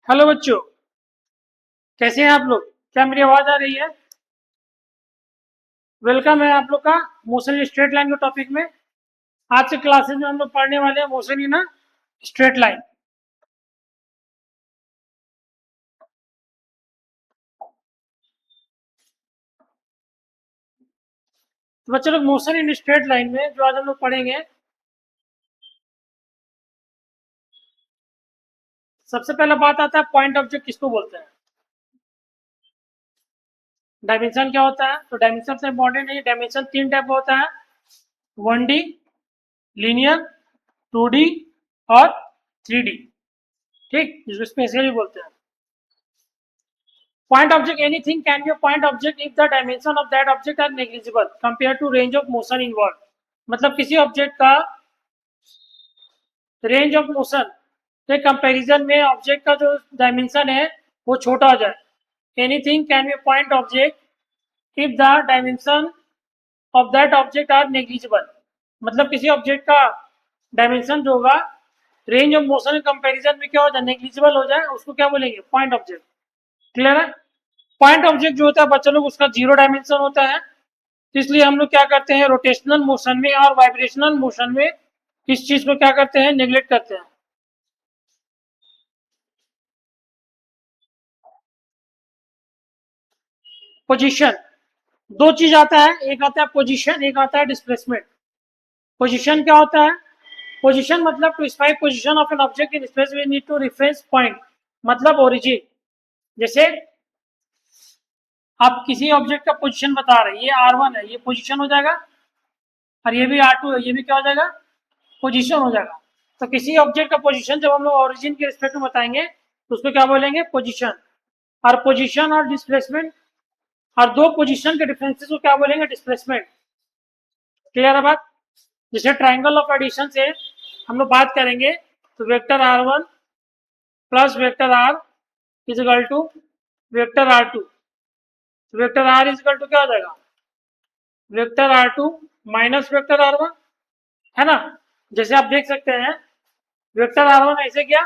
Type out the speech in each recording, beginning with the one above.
Hello बच्चों, कैसे हैं आप लोग? क्या मेरी आवाज आ रही है? वेलकम है आप लोग का मोशन स्ट्रेट लाइन के टॉपिक में। आज से क्लासेस में हम लोग पढ़ने वाले हैं मोशन इन स्ट्रेट लाइन। तो बच्चों लोग मोशन इन स्ट्रेट लाइन में जो आज हम लोग पढ़ेंगे, सबसे पहला बात आता है पॉइंट ऑब्जेक्ट किसको बोलते हैं। डायमेंशन क्या होता है? तो डायमेंशन से इंपॉर्टेंट है। डायमेंशन तीन टाइप का होता है: 1D, लीनियर, 2D और 3D। ठीक, जिसको स्पेशली बोलते हैं। Point object, anything can be a point object if the dimension of that object are negligible compared to range of motion involved। मतलब किसी ऑब्जेक्ट का रेंज ऑफ मोशन के comparison में ऑब्जेक्ट का जो डायमेंशन है वो छोटा हो जाए। Anything can be point object if the dimension of that object are negligible. मतलब किसी ऑब्जेक्ट का डायमेंशन जो होगा रेंज ऑफ मोशन के कंपैरिजन में क्या हो जाए, नेग्लिजिबल हो जाए, उसको क्या बोलेंगे? Point object. क्लियर है? पॉइंट ऑब्जेक्ट जो होता है बच्चों लोग, उसका जीरो डायमेंशन होता है। तो इसलिए हम लोग क्या करते हैं, रोटेशनल मोशन में और वाइब्रेशनल मोशन में इस चीज को क्या करते हैं, नेग्लेक्ट करते हैं। पोजीशन, दो चीज आता है, एक आता है पोजीशन, एक आता है डिस्प्लेसमेंट। पोजीशन क्या होता है? पोजीशन मतलब to specify position of an object in space we need to reference point, मतलब ओरिजिन। जैसे आप किसी ऑब्जेक्ट का पोजीशन बता रहे हैं, ये R1 है, ये पोजीशन हो जाएगा। और ये भी R2 है, ये भी क्या हो जाएगा? पोजीशन हो जाएगा। तो किसी ऑब्जेक्ट का पोजीशन जब हम लोग ओरिजिन के रिस्पेक्ट में बताएंगे तो उसको क्या बोलेंगे? पोजीशन। और पोजीशन और डिस्प्लेसमेंट, और दो पोजीशन के डिफरेंसेस को क्या बोलेंगे? डिस्प्लेसमेंट। क्लियर है बात? जैसे ट्राइंगल ऑफ एडिशन से हम लोग बात करेंगे तो vector R1 plus vector R equal to vector R2। तो वेक्टर R इजिकल टू क्या हो जाएगा? Vector R2 minus vector R1, है ना? जैसे आप देख सकते हैं, वेक्टर R1 ऐसे किया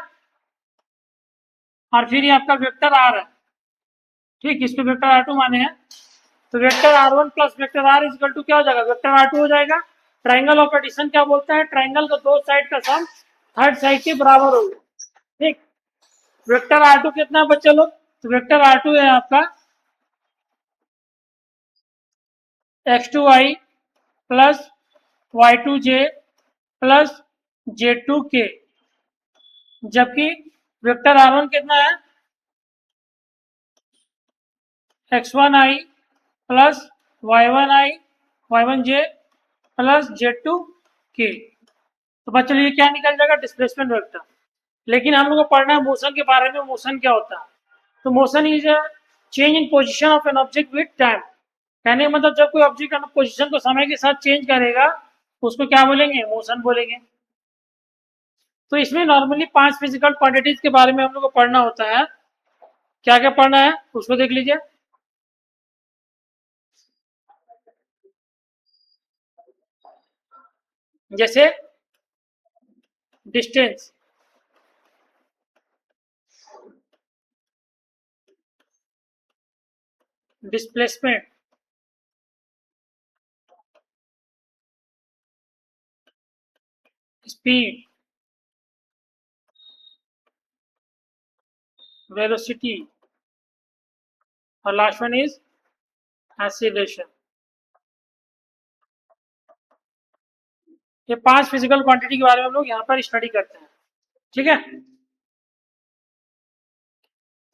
और फिर ये आपका वेक्टर R है। ठीक, इसको वेक्टर R2 माने हैं। तो vector R1 plus vector R equal to क्या हो जाएगा? वेक्टर R2 हो जाएगा। ट्राइंगल ऑफ एडिशन क्या बोलता है? ट्राइंगल का दो साइड का सम थर्ड साइड के बराबर होगा। ठीक, वेक्टर R2 कितना बच्चे लोग? तो वेक्टर R2 है आपका x2y plus y2j plus j2k। जबकि वेक्टर R1 कितना है? x1i plus y1i y1j plus z2k। तो बच्चों ये क्या निकल जाएगा? Displacement vector. लेकिन हम लोग को पढ़ना है मोशन के बारे में। मोशन क्या होता है? तो motion is a change in position of an object with time. कहने का मतलब जब कोई ऑब्जेक्ट अपना पोजीशन को समय के साथ चेंज करेगा उसको क्या बोलेंगे? मोशन बोलेंगे। तो इसमें नॉर्मली पांच फिजिकल क्वांटिटीज के बारे में हम लोग को पढ़ना होता है। क्या क्या पढ़ना है उसको देख लीजिए। जैसे डिस्टेंस, डिस्प्लेसमेंट, स्पीड, वेलोसिटी और लास्ट वन इज एक्सीलरेशन। ये पांच फिजिकल क्वांटिटी के बारे में हम लोग यहाँ पर स्टडी करते हैं। ठीक है?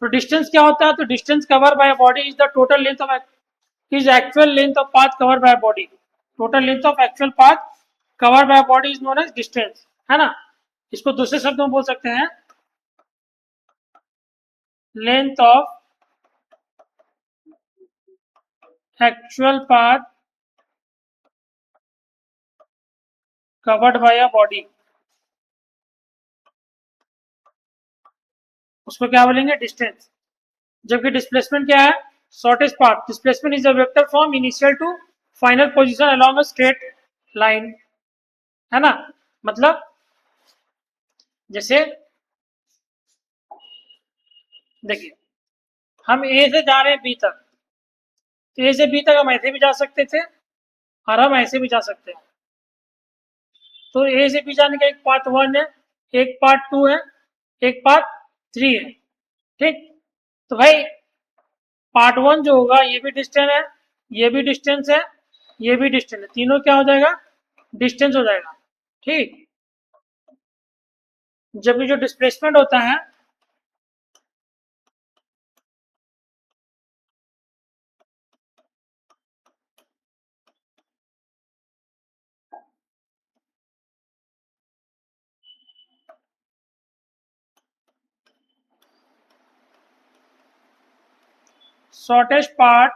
तो डिस्टेंस क्या होता है? तो distance cover by body is the total length of is actual length of path cover by body. Total length of actual path cover by body is known as distance, है ना? इसको दूसरे शब्दों में बोल सकते हैं length of actual path covered by a body, उसको क्या बोलेंगे? डिस्टेंस। जबकि डिस्प्लेसमेंट क्या है? Shortest path. Displacement is a vector from initial to final position along a straight line, है ना? मतलब जैसे देखिए हम ए से जा रहे हैं बी तक, तो ए से बी तक हम ऐसे भी जा सकते थे और हम ऐसे भी जा सकते हैं। तो ए से बी जाने का एक पार्ट 1 है, एक पार्ट 2 है, एक पार्ट 3 है। ठीक, तो भाई पार्ट 1 जो होगा ये भी डिस्टेंस है, ये भी डिस्टेंस है, ये भी डिस्टेंस है, तीनों क्या हो जाएगा, डिस्टेंस हो जाएगा। ठीक, जबकि जो डिस्प्लेसमेंट होता है shortest part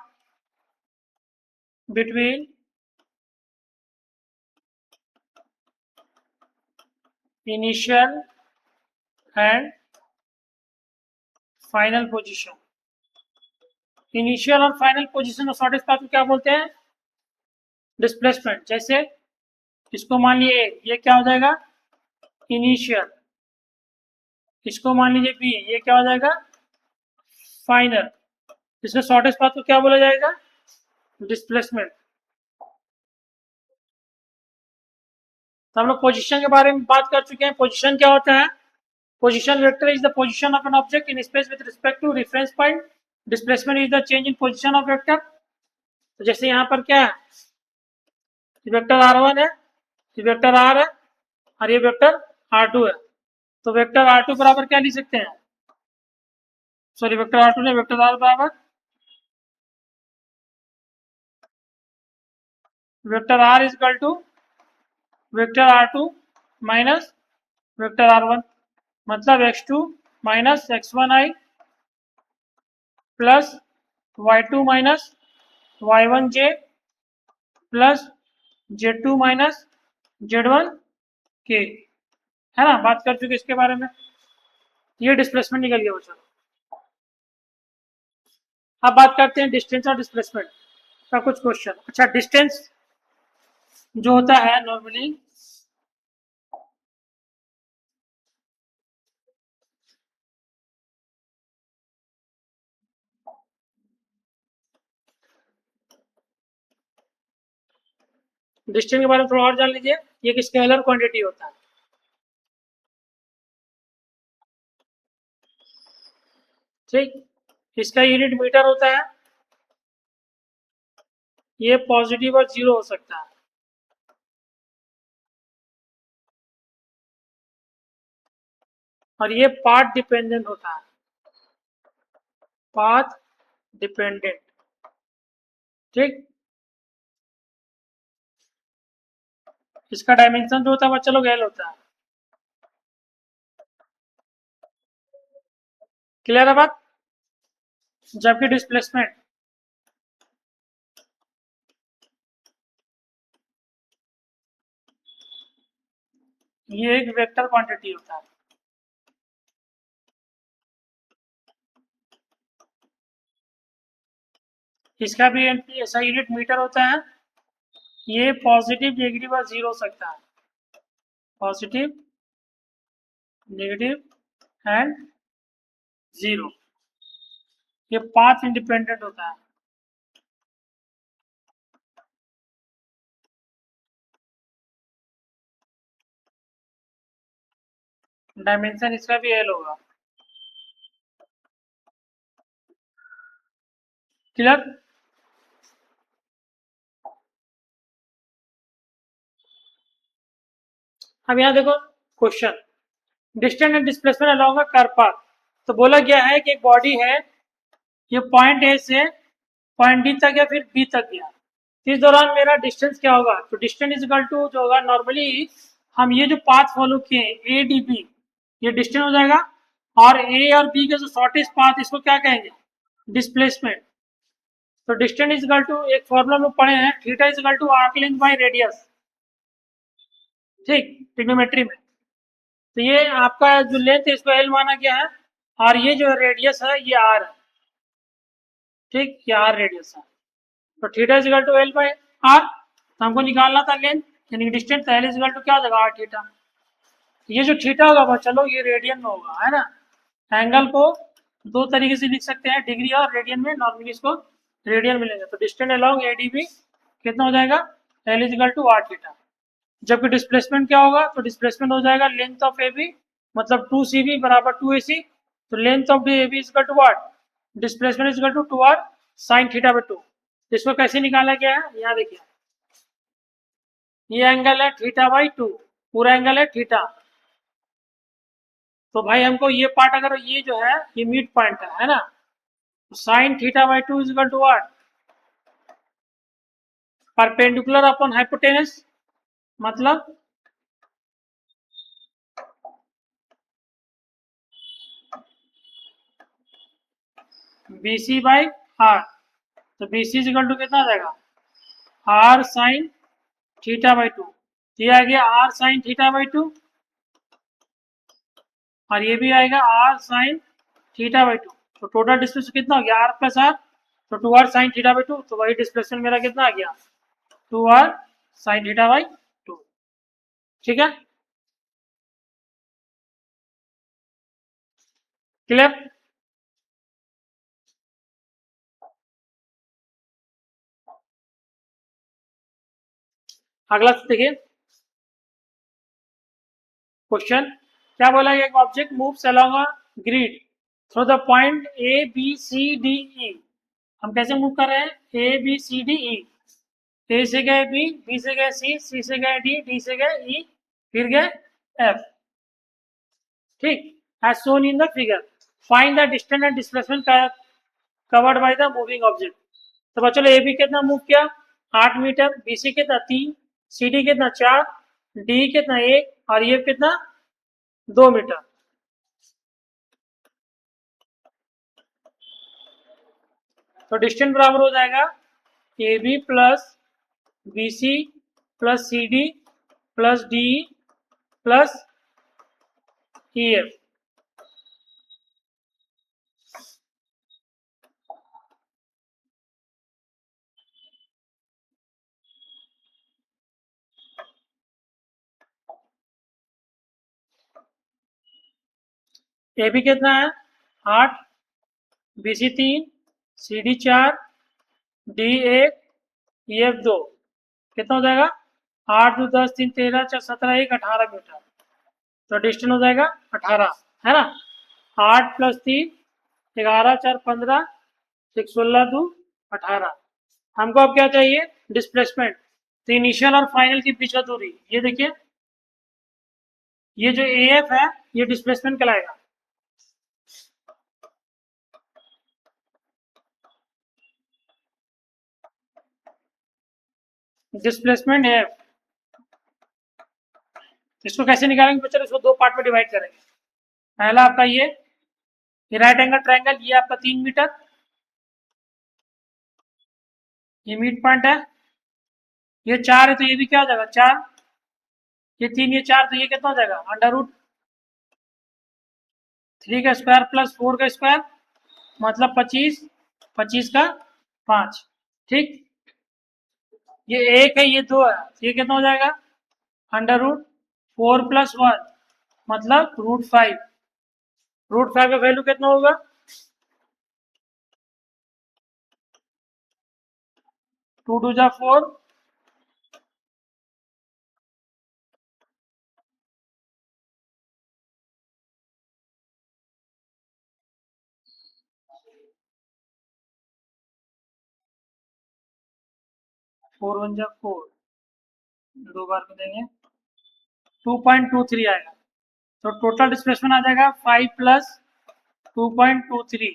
between initial and final position. Initial और फाइनल पोजीशन और शॉर्टेस्ट पाथ को क्या बोलते हैं, डिस्प्लेसमेंट। जैसे इसको मान लीजिए ये क्या हो जाएगा, इनिशियल, इसको मान लीजिए बी, ये क्या हो जाएगा, फाइनल। इसमें शॉर्टेस्ट पाथ को क्या बोला जाएगा, डिस्प्लेसमेंट। तो हम लोग पोजीशन के बारे में बात कर चुके हैं। पोजीशन क्या होता है, position vector is the position of an object in space with respect to reference point. Displacement is the change in position of vector. तो जैसे यहाँ पर क्या है, वेक्टर r1 है, ये वेक्टर r है और ये वेक्टर r2 है। तो वेक्टर r2 बराबर क्या लिख सकते हैं, सॉरी वेक्टर r2 ने, वेक्टर r बराबर vector r is equal to vector r2 minus vector r1, मतलब x2 minus x1i plus y2 minus y1j plus z2 minus z1k, है ना, बात कर चुके इसके बारे में। ये डिस्प्लेसमेंट निकल गया बच्चों। अब बात करते हैं डिस्टेंस और डिस्प्लेसमेंट का कुछ क्वेश्चन। अच्छा, डिस्टेंस जो होता है नॉर्मली, डिस्टेंस के बारे में थोड़ा और जान लीजिए। ये एक स्केलर क्वांटिटी होता है। ठीक, इसका यूनिट मीटर होता है। ये पॉजिटिव और जीरो हो सकता है। और ये पाथ डिपेंडेंट होता है, पाथ डिपेंडेंट। ठीक, इसका डायमेंशन जो होता है बच्चा लोग एल होता है। क्लियर है बात। जबकि डिस्प्लेसमेंट ये एक वेक्टर क्वांटिटी होता है। इसका भी ऐसा यूनिट मीटर होता है। ये पॉजिटिव, नेगेटिव और जीरो हो सकता है, पॉजिटिव, नेगेटिव एंड जीरो। ये पाथ इंडिपेंडेंट होता है। डायमेंशन इसका भी एल होगा। क्लियर। अब यहाँ देखो question, distance and displacement along a curve path. तो बोला गया है कि एक बॉडी है, ये पॉइंट ए से पॉइंट डी तक या फिर बी तक गया, इस दौरान मेरा डिस्टेंस क्या होगा। तो डिस्टेंस इज इक्वल टू जो होगा, नॉर्मली हम ये जो पाथ फॉलो किए ए डी बी, ये डिस्टेंस हो जाएगा। और ए और बी के जो शॉर्टेस्ट पाथ, इसको क्या कहेंगे, डिस्प्लेसमेंट। तो डिस्टेंस इज इक्वल टू, एक फॉर्मूला लोग पढ़े हैं, theta is equal to arc length by radius. ठीक, ट्रिग्नोमेट्री में। तो ये आपका जो लेंथ है इसको एल माना गया है, और ये जो रेडियस है ये आर है। ठीक, ये आर रेडियस है। तो theta is equal to L by R. तो हमको निकालना था लेंथ यानी distance, L is equal to क्या हो जाएगा, आर थीटा। ये जो थीटा होगा चलो ये रेडियन में होगा, है ना। एंगल को दो तरीके से लिख सकते हैं, डिग्री और रेडियन में, नॉर्मली इसको रेडियन में लेंगे। तो डिस्टेंस अलोंग एडीबी कितना हो जाएगा, L equal to R theta. जबकि डिस्प्लेसमेंट क्या होगा, तो डिस्प्लेसमेंट हो जाएगा लेंथ ऑफ ए बी मतलब 2 CB बराबर 2AC। तो length of A B equal to what, displacement equal to 2R sine theta by 2। इसको कैसे निकाला गया है, यहाँ देखिए, ये एंगल है थीटा बाई 2, पूरा एंगल है थीटा। तो भाई हमको ये पार्ट, अगर ये जो है ये मिड पॉइंट है ना, तो sine theta by 2 equal to what, perpendicular upon hypotenuse, मतलब BC बाई आर। तो BC इजिकल टू कितना आ जाएगा, आर साइन थीटा बाई 2। ये आ गया आर साइन थीटा बाई 2, और ये भी आएगा आर साइन थीटा बाई 2। तो टोटल डिस्प्लेसमेंट कितना हो गया, आर प्लस आर, तो 2R साइन थीटा बाई 2। तो वही डिस्प्लेसमेंट मेरा कितना आ गया, 2R साइन थीटा बाई 2। ठीक है, क्लियर। अगला देखिए क्वेश्चन, क्या बोला, एक object moves along a grid through the point A B C D E. हम कैसे मूव कर रहे हैं, ए बी सी डी ई, ए से गए बी, बी से गए सी, सी से गए डी, डी से गए ई, फिर गए एफ। ठीक, as shown in the figure, find the distance and displacement covered by the moving object. तो बच्चों ए बी कितना मूव किया, 8 मीटर, बी सी कितना 3, सी डी कितना 4, डी कितना 1, और ये कितना 2 मीटर। तो डिस्टेंस बराबर हो जाएगा A B plus B C plus C D plus D plus E F. A B कितना है 8, B C 3, C D 4, D 1, E F 2, कितना हो जाएगा 8 2 10 3 13 4 17 1 18 मीटर। तो डिस्टेंस हो जाएगा 18, है ना। 8 प्लस 3 11 4 15 6 16 2 18। हमको अब क्या चाहिए, डिस्प्लेसमेंट। तो इनिशियल और फाइनल के बीच का दूरी, ये देखिए, ये जो ए एफ है ये डिस्प्लेसमेंट कहलाएगा। डिस्प्लेसमेंट है, इसको कैसे निकालेंगे बच्चों, इसको दो पार्ट में डिवाइड करेंगे। पहला आपका ये राइट एंगल ट्रायंगल, ये आपका 3 मीटर, ये मिड पॉइंट है, ये 4 है तो ये भी क्या हो जाएगा 4, ये 3 ये 4 तो ये कितना हो जाएगा √3 का स्क्वायर प्लस 4 का स्क्वायर मतलब 25, 25 का 5। ठीक, ये 1 है ये 2 है, ये कितना हो जाएगा √4 प्लस 1 मतलब √5। √5 का वैल्यू कितना होगा, 2 2 जा 4, 4 1 जा 4, दो बार में देंगे 2.23 आएगा। तो टोटल डिस्प्लेसमेंट आ जाएगा 5 प्लस 2.23,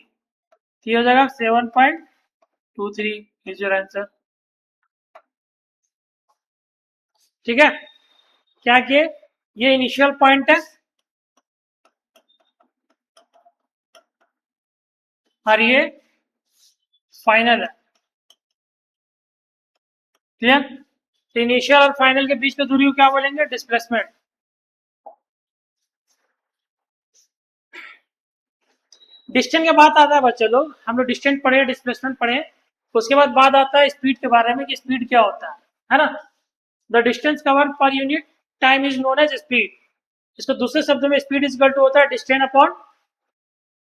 ये हो जाएगा 7.23 इज योर आंसर। ठीक है, क्या किए, ये इनिशियल पॉइंट है और ये फाइनल है। क्लियर, तो इनिशियल और फाइनल के बीच की दूरी को क्या बोलेंगे, डिस्प्लेसमेंट। डिस्टेंस के बाद आता है बच्चे लोग, हम लोग डिस्टेंस पढ़े, डिस्प्लेसमेंट पढ़े, उसके बाद बात आता है स्पीड के बारे में कि स्पीड क्या होता है ना। The distance covered per unit time is known as speed. इसको दूसरे शब्दों में स्पीड इज इक्वल टू होता है डिस्टेंस अपॉन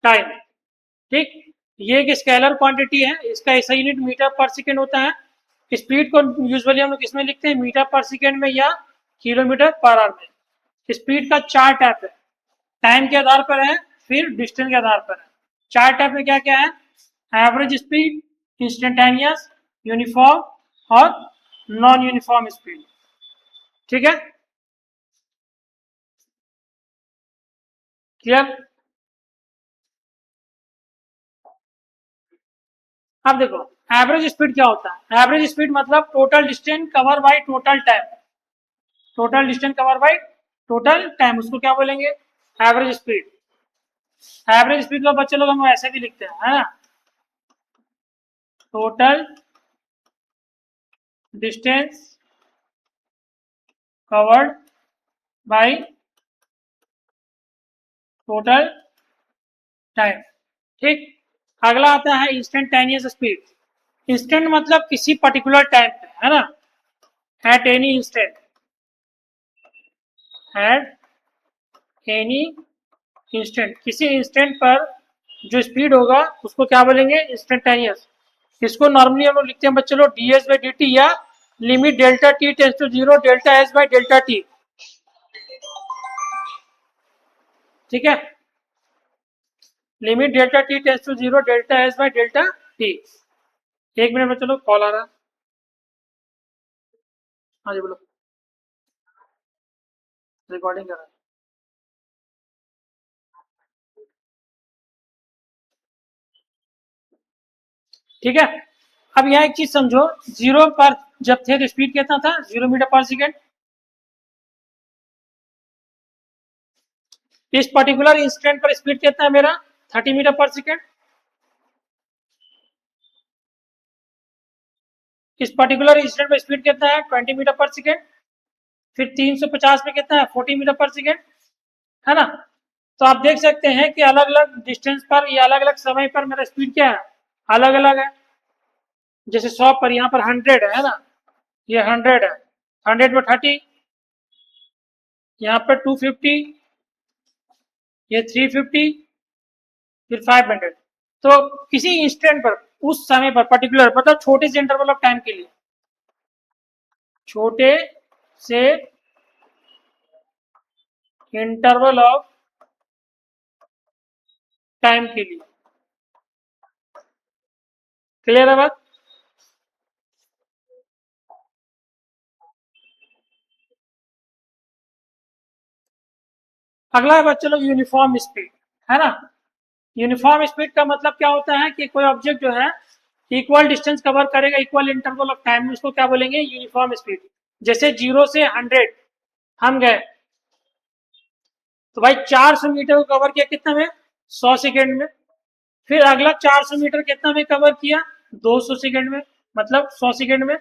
टाइम। ठीक, ये एक स्केलर क्वांटिटी है, इसका ऐसा यूनिट मीटर पर सेकेंड होता है। स्पीड को यूजुअली हम लोग किसमें लिखते हैं, मीटर पर सेकेंड में या किलोमीटर पर आवर में। स्पीड का चार टाइप है, टाइम के आधार पर है, फिर डिस्टेंस के आधार पर है। चार टाइप में क्या क्या है, एवरेज स्पीड, इंस्टेंटेनियस, यूनिफॉर्म और नॉन यूनिफॉर्म स्पीड। ठीक है, क्लियर। अब देखो एवरेज स्पीड क्या होता है, एवरेज स्पीड मतलब total distance cover by total time, total distance cover by total time, उसको क्या बोलेंगे, एवरेज स्पीड। एवरेज स्पीड का बच्चे लोग हम ऐसे भी लिखते हैं, है ना, total distance covered by total time. ठीक, अगला आता है इंस्टेंटेनियस स्पीड। इंस्टेंट मतलब किसी पर्टिकुलर टाइम पे, है ना, at any instant, at any instant, किसी इंस्टेंट पर जो स्पीड होगा उसको क्या बोलेंगे, इंस्टेंटेनियस। इसको नॉर्मली हम लोग लिखते हैं बच्चे लोग d s by d t, या limit delta t tends to zero delta s by delta T. ठीक है, limit delta t tends to zero delta s by delta t. एक मिनट में चलो कॉल आ रहा है। हाँ जी बोलो, रिकॉर्डिंग कर रहा है। ठीक है, अब यहाँ एक चीज समझो, जीरो पर जब थे तो स्पीड कितना था, 0 मीटर पर सेकेंड। इस पर्टिकुलर इंस्टेंट पर स्पीड कितना है मेरा, 30 मीटर पर सेकेंड। इस पर्टिकुलर इंस्टेंट पर स्पीड कितना है, 20 मीटर पर सेकेंड। फिर 350 में कितना है, 40 मीटर पर सेकेंड, है ना। तो आप देख सकते हैं कि अलग अलग डिस्टेंस पर या अलग अलग समय पर मेरा स्पीड क्या है, अलग अलग है। जैसे 100 पर यहाँ पर 100 है ना, ये 100 है, 100 में 30, यहाँ पर 250, ये 350, फिर 500। तो किसी इंस्टेंट पर, उस समय पर पर्टिकुलर, मतलब छोटे से इंटरवल ऑफ टाइम के लिए, छोटे से इंटरवल ऑफ टाइम के लिए। क्लियर है बात। अगला है बच्चे लोग यूनिफॉर्म स्पीड, है ना। यूनिफॉर्म स्पीड का मतलब क्या होता है कि कोई ऑब्जेक्ट जो है इक्वल डिस्टेंस कवर करेगा इक्वल इंटरवल ऑफ टाइम में, उसको क्या बोलेंगे, यूनिफॉर्म स्पीड। जैसे 0 से 100 हम गए, तो भाई 400 मीटर को कवर किया कितना में, 100 सेकेंड में। फिर अगला 400 मीटर कितना में कवर किया, 200 सेकेंड में, मतलब 100 सेकेंड में।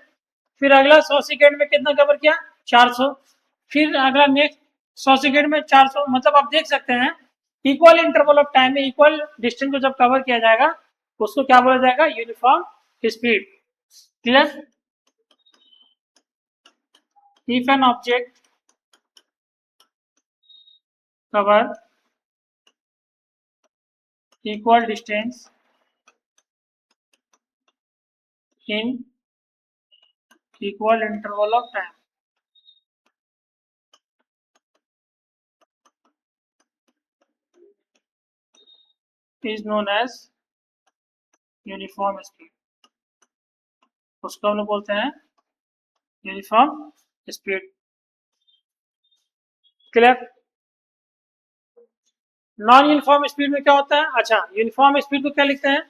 फिर अगला 100 सेकेंड में कितना कवर किया, 400। फिर अगला नेक्स्ट 100 सेकेंड में 400, मतलब आप देख सकते हैं इक्वल इंटरवल ऑफ टाइम में इक्वल डिस्टेंस को जब कवर किया जाएगा उसको क्या बोला जाएगा, uniform speed. Clear. If an object cover equal distance in equal interval of time is known as uniform speed, उसको हम लोग बोलते हैं uniform speed. Clear. Non uniform speed में क्या होता है, अच्छा यूनिफॉर्म स्पीड को क्या लिखते हैं,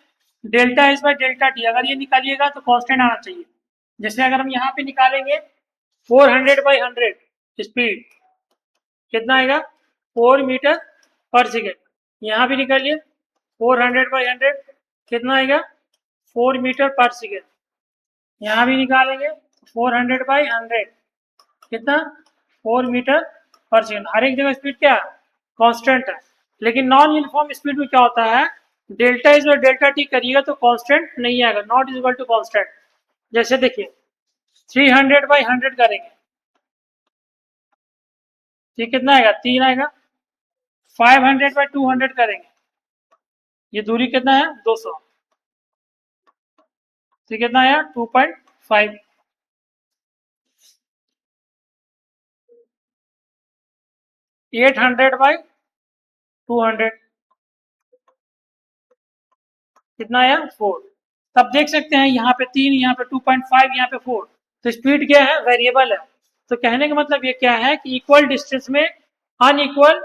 delta s by delta T. अगर ये निकालिएगा तो कांस्टेंट आना चाहिए। जैसे अगर हम यहाँ पे निकालेंगे 400/100 स्पीड, कितना आएगा, 4 मीटर पर सेकेंड। यहाँ भी निकालिए 400/100, कितना आएगा, 4 मीटर पर सेकेंड। यहाँ भी निकालेंगे 400/100, कितना, 4 मीटर पर सेकेंड। हर एक जगह स्पीड क्या है, कांस्टेंट है। लेकिन नॉन यूनिफॉर्म स्पीड में क्या होता है, डेल्टा इज और डेल्टा टी करिएगा तो कांस्टेंट नहीं आएगा, not is equal to constant. जैसे देखिए 300/100 करेंगे, ठीक कितना आएगा, 3 आएगा। 500/200 करेंगे, ये दूरी कितना है 200, तो कितना आया 2.5, 800/200 कितना आया 4। तब देख सकते हैं यहाँ पे 3, यहाँ पे 2.5, यहाँ पे 4, तो स्पीड क्या है वेरिएबल है। तो कहने का मतलब ये क्या है कि इक्वल डिस्टेंस में अनइक्वल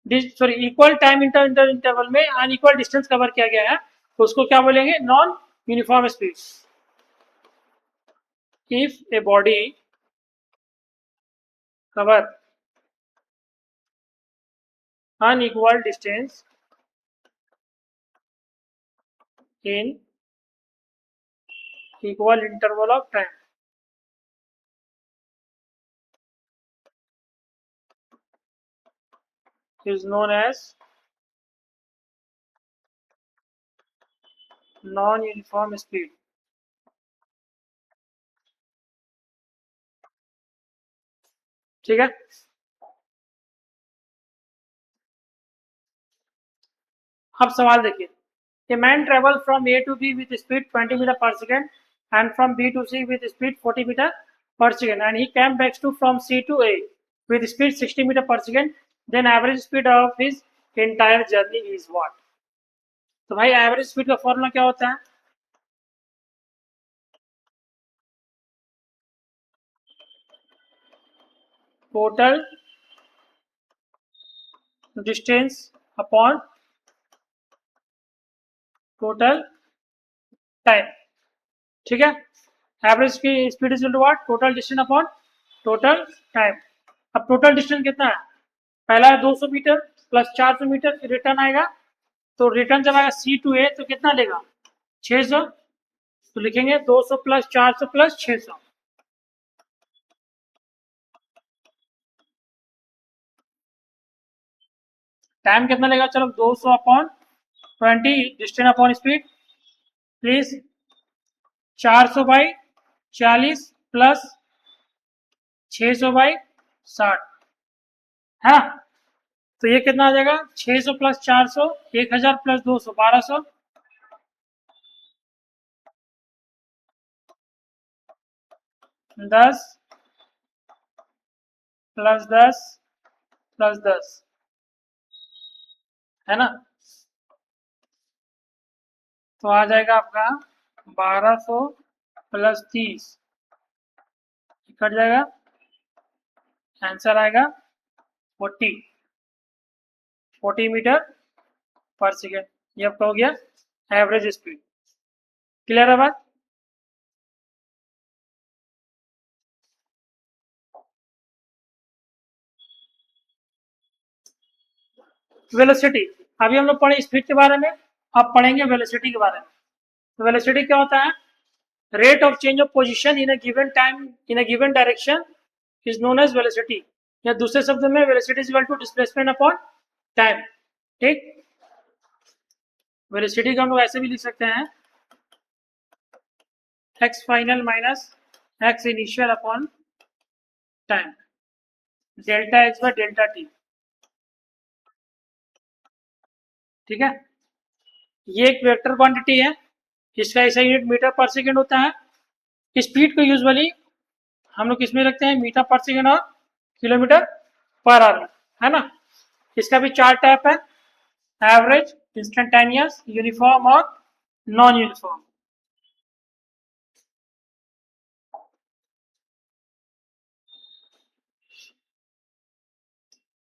इक्वल टाइम इंटरवल में अनइक्वल डिस्टेंस कवर किया गया है, तो उसको क्या बोलेंगे non uniform speed. If a body cover unequal distance in equal interval of time is known as non-uniform speed। ठीक है, अब सवाल देखिए, A man traveled from A to B with speed 20 meter per second and from B to C with speed 40 meter per second, and he came back to from C to A with speed 60 meter per second. Then average speed of his entire journey is what? तो भाई average speed का formula क्या होता है? Total distance upon total time. ठीक है, average की speed is what total distance upon total time. अब टोटल डिस्टेंस कितना है? पहला है 200 मीटर प्लस 400 मीटर, फिर रिटर्न आएगा, तो रिटर्न जब आएगा सी टू ए तो कितना लेगा 600, तो लिखेंगे 200 प्लस 400 प्लस 600। टाइम कितना लेगा? चलो 200 upon 20 distance upon speed please 400/40 plus 600/60 है। तो ये कितना आ जाएगा 600 प्लस 400 1000 प्लस 200 1200, 10 प्लस 10 प्लस 10 है ना, तो आ जाएगा आपका 1200 प्लस 30 कट जाएगा, आंसर आएगा 40 मीटर पर सेकेंड। ये आपका हो गया एवरेज स्पीड। क्लियर है बात? वेलोसिटी, अभी हम लोग पढ़े स्पीड के बारे में, अब पढ़ेंगे वेलोसिटी के बारे में। तो वेलोसिटी क्या होता है? Rate of change of position in a given time in a given direction is known as velocity, या दूसरे शब्द में velocity is equal to displacement upon time. ठीक, वेलोसिटी को हम लोग ऐसे भी लिख सकते हैं X final minus X initial upon time, delta X by delta T. ठीक है, ये एक वेक्टर क्वांटिटी है, इसका ऐसा यूनिट मीटर पर सेकेंड होता है। स्पीड को यूजुअली हम लोग किसमें रखते हैं? मीटर पर सेकेंड और किलोमीटर पर आवर, है ना। इसका भी चार टाइप है, एवरेज, इंस्टेंटेनियस, यूनिफॉर्म और non uniform.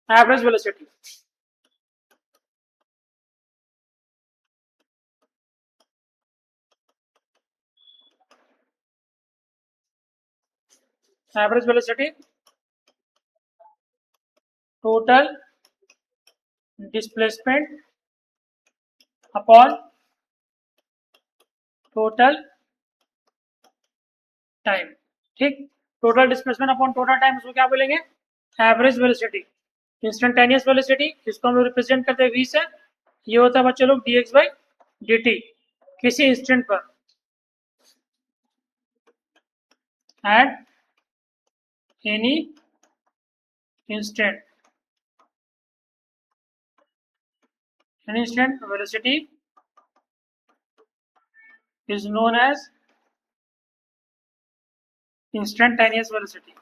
Average velocity, average velocity total displacement upon total time. ठीक, total displacement upon total time उसको क्या बोलेंगे? Average velocity. इंस्टेंटेनियस वेलोसिटी इसको हम रिप्रेजेंट करते हैं v से, ये होता है बच्चे लोग dx/dt किसी इंस्टेंट पर at any instant, velocity is known as instantaneous velocity.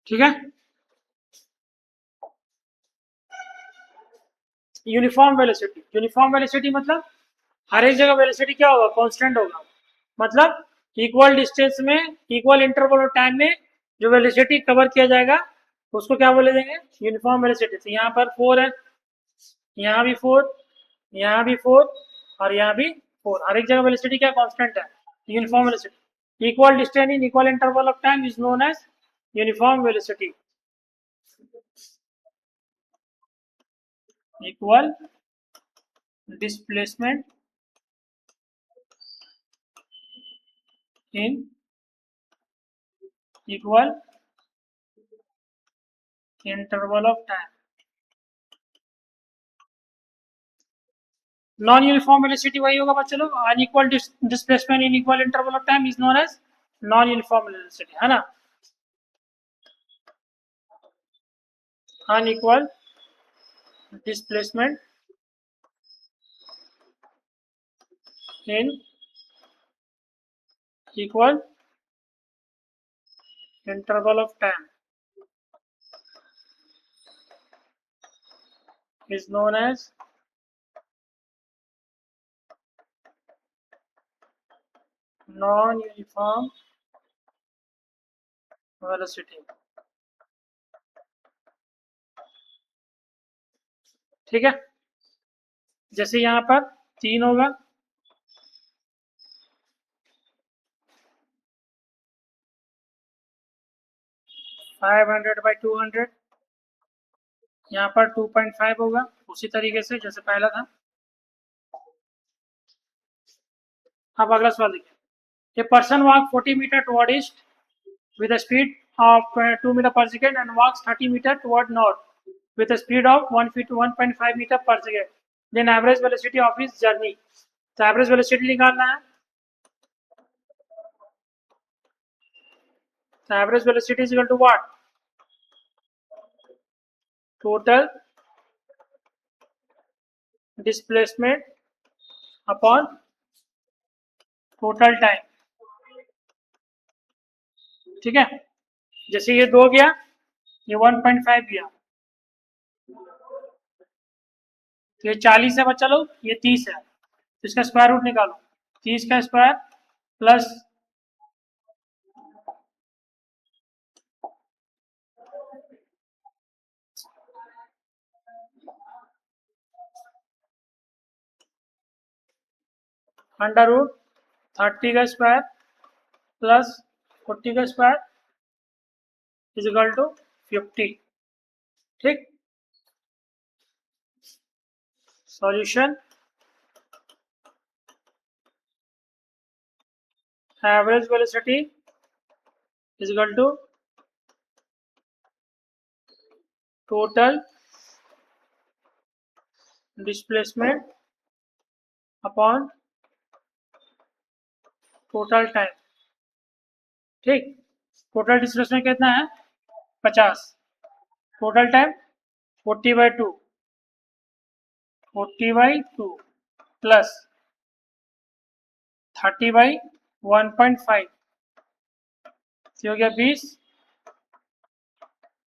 ठीक है, यूनिफॉर्म वेलोसिटी, यूनिफॉर्म वेलोसिटी मतलब हर एक जगह वेलोसिटी क्या होगा, कांस्टेंट होगा, मतलब इक्वल डिस्टेंस में इक्वल इंटरवल ऑफ टाइम में जो वेलोसिटी कवर किया जाएगा उसको क्या बोले देंगे, यूनिफॉर्म वेलोसिटी। तो यहाँ पर 4 है, यहाँ भी 4, यहाँ भी 4 और यहाँ भी 4, हर एक जगह वेलोसिटी क्या कांस्टेंट है, uniform velocity. Equal distance in equal interval of time is known as uniform velocity. Equal displacement in equal interval of time. Non uniform velocity वही होगा बच्चे लोग, unequal displacement in equal interval of time is known as non uniform velocity, है ना। Unequal displacement in equal interval of time is known as non-uniform velocity। ठीक है, जैसे यहाँ पर 3 होगा, 500/200, यहाँ पर 2.5 होगा, उसी तरीके से जैसे पहला था। अब अगला सवाल देखिए, a person walk 40 metre toward east with a speed of 2 meter per second and walks 30 meter toward north with a speed of 1.5 meter per second. Then average velocity of his journey. तो average velocity निकालना है। तो average velocity is equal to what? Total displacement upon total time। ठीक है, जैसे ये 2 गया, ये 1.5 गया, तो ये 40 है बच्चा लोग, ये 30 है, तो इसका स्क्वायर रूट निकालो, 30 का स्क्वायर प्लस 30 का स्क्वायर प्लस 40 का स्क्वायर इज इक्वल टू 50। ठीक, solution, average velocity is equal to total displacement upon total time. ठीक, टोटल डिस्प्लेसमेंट कितना है, 50, टोटल टाइम 40/2 प्लस 30/1.5, हो गया 20,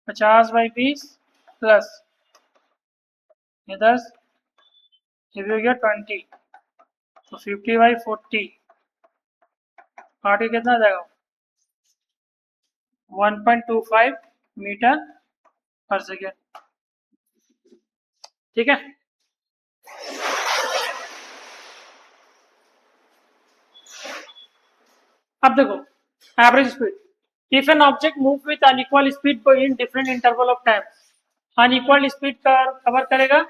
50/20 प्लस ये 10, ये भी हो गया 20, तो 50/40 काट के कितना आ जाएगा, 1.25 मीटर पर सेकेंड। ठीक है, अब देखो average speed, if an object move with unequal speed in different interval of time, unequal speed cover करेगा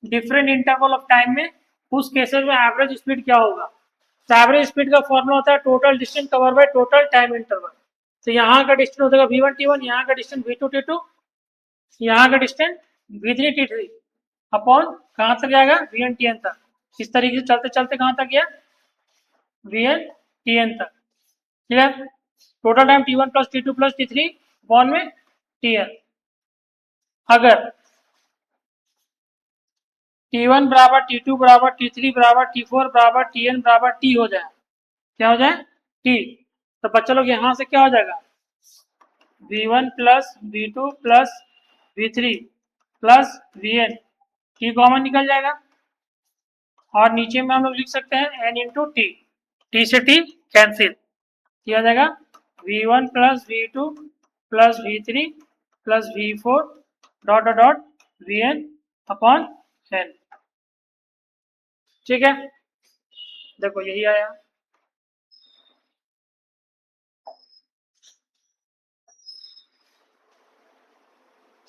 डिफरेंट इंटरवल ऑफ टाइम में, उस केसेस में एवरेज स्पीड क्या होगा। तो एवरेज स्पीड का फॉर्मूला होता है total distance cover by total time interval. तो यहाँ का डिस्टेंस हो जाएगा v1 t1, यहाँ का डिस्टेंस v2 t2, यहाँ का डिस्टेंस v3 t3 अपॉन कहाँ तक जाएगा, vn tn तक। इस तरीके से चलते चलते कहाँ तक गया, vn tn तक। Clear, total time t1 plus t2 plus t3 upon में tn। अगर T1 बराबर T2 बराबर T3 बराबर T4 बराबर Tn बराबर T हो जाए, क्या हो जाए? T। तो बच्चा लोग यहां से क्या हो जाएगा? V1 plus V2 plus V3 plus Vn, T common निकल जाएगा और नीचे में हम लोग लिख सकते हैं n इंटू टी, टी से टी कैंसिल, किया जाएगा V1 plus V2 plus V3 plus V4 dot dot dot Vn upon n। ठीक है, देखो यही आया।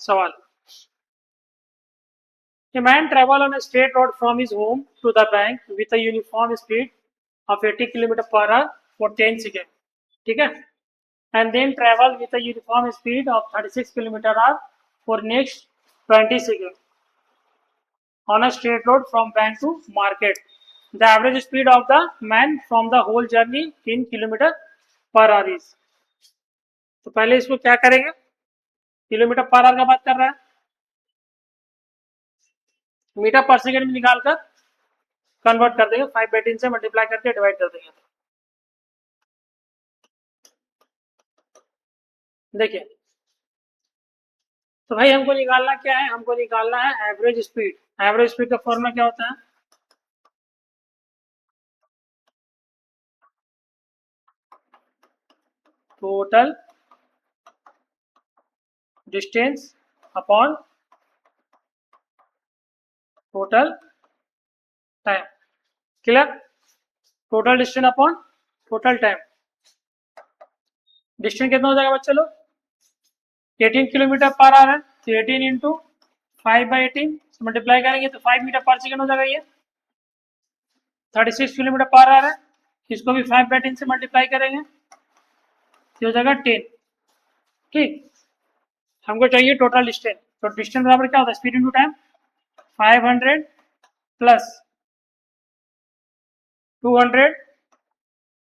सवाल, A man travel on a straight road from his home to the bank with a uniform speed of 80 km per hour for 10 seconds, ठीक है, and then travel with a uniform speed of 36 km per hour for next 20 seconds on a straight road from bank to market. The average speed of the man from the whole journey in kilometer per hour is। तो पहले इसको क्या करेंगे, kilometre per hour का बात कर रहा है, मीटर पर सेकंड में निकालकर कन्वर्ट कर देंगे, 5/10 से मल्टीप्लाई करके डिवाइड कर देंगे। देखिए, तो भाई हमको निकालना क्या है, हमको निकालना है एवरेज स्पीड। एवरेज स्पीड का फॉर्मूला क्या होता है? Total distance upon total time. Clear? Total distance upon total time. Distance कितना हो जाएगा बच्चे लोग? 18 किलोमीटर पर आवर है, तो 18 इंटू 5/18 मल्टीप्लाई करेंगे तो 5 मीटर पर सेकेंड हो जाएगा। ये 36 किलोमीटर पर आवर है, इसको भी 5/10 से मल्टीप्लाई करेंगे तो हो जाएगा 10। ठीक, हमको चाहिए टोटल डिस्टेंस, तो डिस्टेंस बराबर क्या होता है? Speed into time, 500 plus 200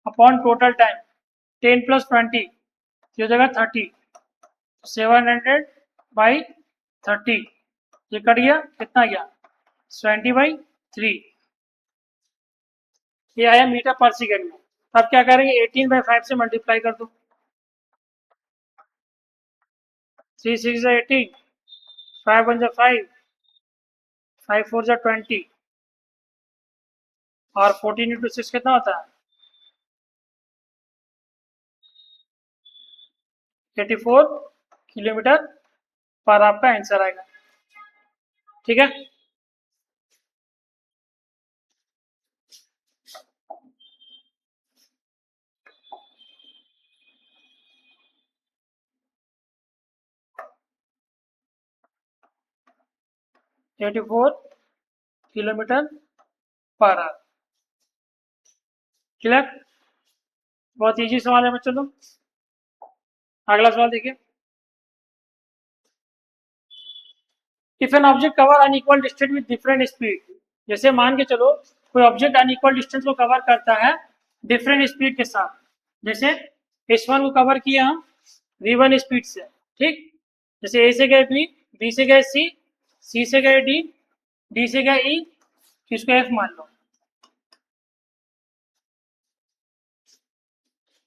upon total time, 10 plus 20 हो जाएगा 30, 700/30, ये कट गया, कितना गया? 20/3, ये आया मीटर पर सेकेंड में। अब क्या करेंगे, 18/5 से मल्टीप्लाई कर दो, 3 6 18, 5 1 5, 5 4 20 और 14 इंटू 6 कितना होता है? 84 किलोमीटर पर आपका आंसर आएगा। ठीक है, eighty four kilometre per hour. Clear? बहुत इजी सवाल है बच्चों लोग। अगला सवाल देखिए, if an object cover unequal distance with different speed. जैसे मान के चलो कोई ऑब्जेक्ट अनइक्वल डिस्टेंस को कवर करता है डिफरेंट स्पीड के साथ, जैसे S1 को कवर किया हम V1 स्पीड से, ठीक, जैसे A से गए B, B से गए C, C से गए D, D से गए E, इसको F मान लो।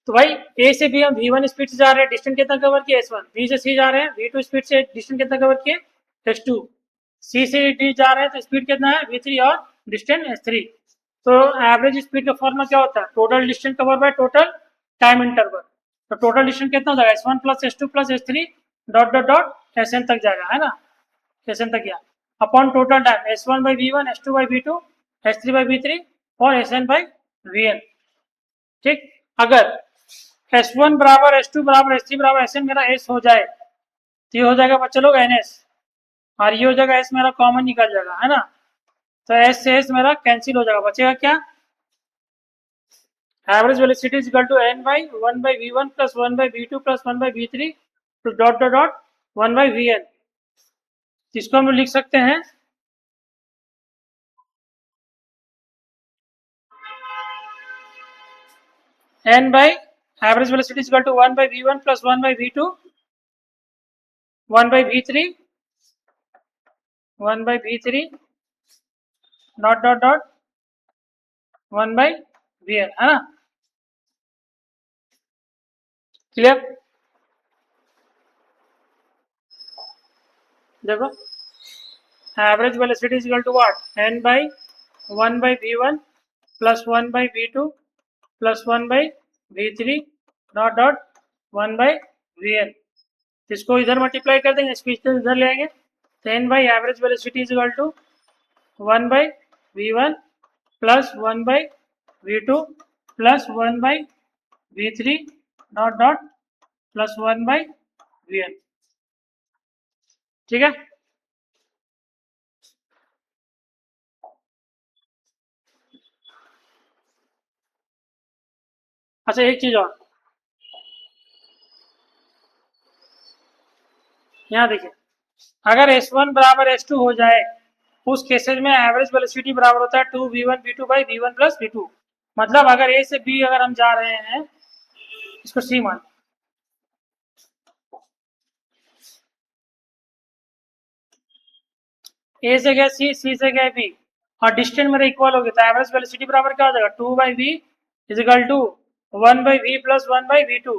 तो भाई A से B हम V1 स्पीड से जा रहे हैं, डिस्टेंस कितना कवर किया? S1। B से C जा रहे हैं, V2 स्पीड से डिस्टेंस कितना कवर किए? S2। C से D जा रहे हैं तो स्पीड कितना है? V3 और डिस्टेंस S3। तो एवरेज स्पीड का फॉर्मूला क्या होता है? Total distance cover by total time interval. तो टोटल डिस्टेंस कितना हो जाएगा? S1 plus S2 plus S3 dot dot dot Sn तक जाएगा, है ना? Sn तक गया upon total time, S1/V1, S2/V2, S3/V3 और Sn/Vn। ठीक, अगर S1 बराबर S2 बराबर S3 बराबर Sn मेरा S हो जाए तो ये हो जाएगा बच्चे लोग NS, और ये हो जाएगा S मेरा कॉमन निकल जाएगा, है ना? तो S से S मेरा कैंसिल हो जाएगा, बचेगा क्या? Average velocity is equal to N/1/V1 plus 1/V2 plus 1/V3 तो डॉट डॉट डॉट 1/Vn। इसको हम लिख सकते हैं N by average velocity is equal to 1/V1 plus 1/V2 1/V3 1 by v3 dot dot dot 1 by vn, है ना? Clear? देखो, average velocity is equal to what? n by 1 by v1 plus 1 by v2 plus 1 by v3 dot dot 1 by vn। इसको इधर multiply कर देंगे, इसको इधर ले आएंगे, तो n by average velocity is equal to 1 by v1 plus 1 by v2 plus 1 by v3 dot dot plus 1 by vn। ठीक है? अच्छा, एक चीज और, यहाँ देखिए, अगर S1 बराबर S2 हो जाए, उस केसेस में एवरेज वेलोसिटी बराबर होता है 2v1 v2 by v1 plus v2। मतलब अगर A से B अगर हम जा रहे हैं, इसको C मान, A से गया C, C से गया B, और डिस्टेंस मेरे इक्वल हो गया, तो एवरेज वेलोसिटी बराबर क्या हो जाएगा? 2 by v is equal to 1 by v plus 1 by v2।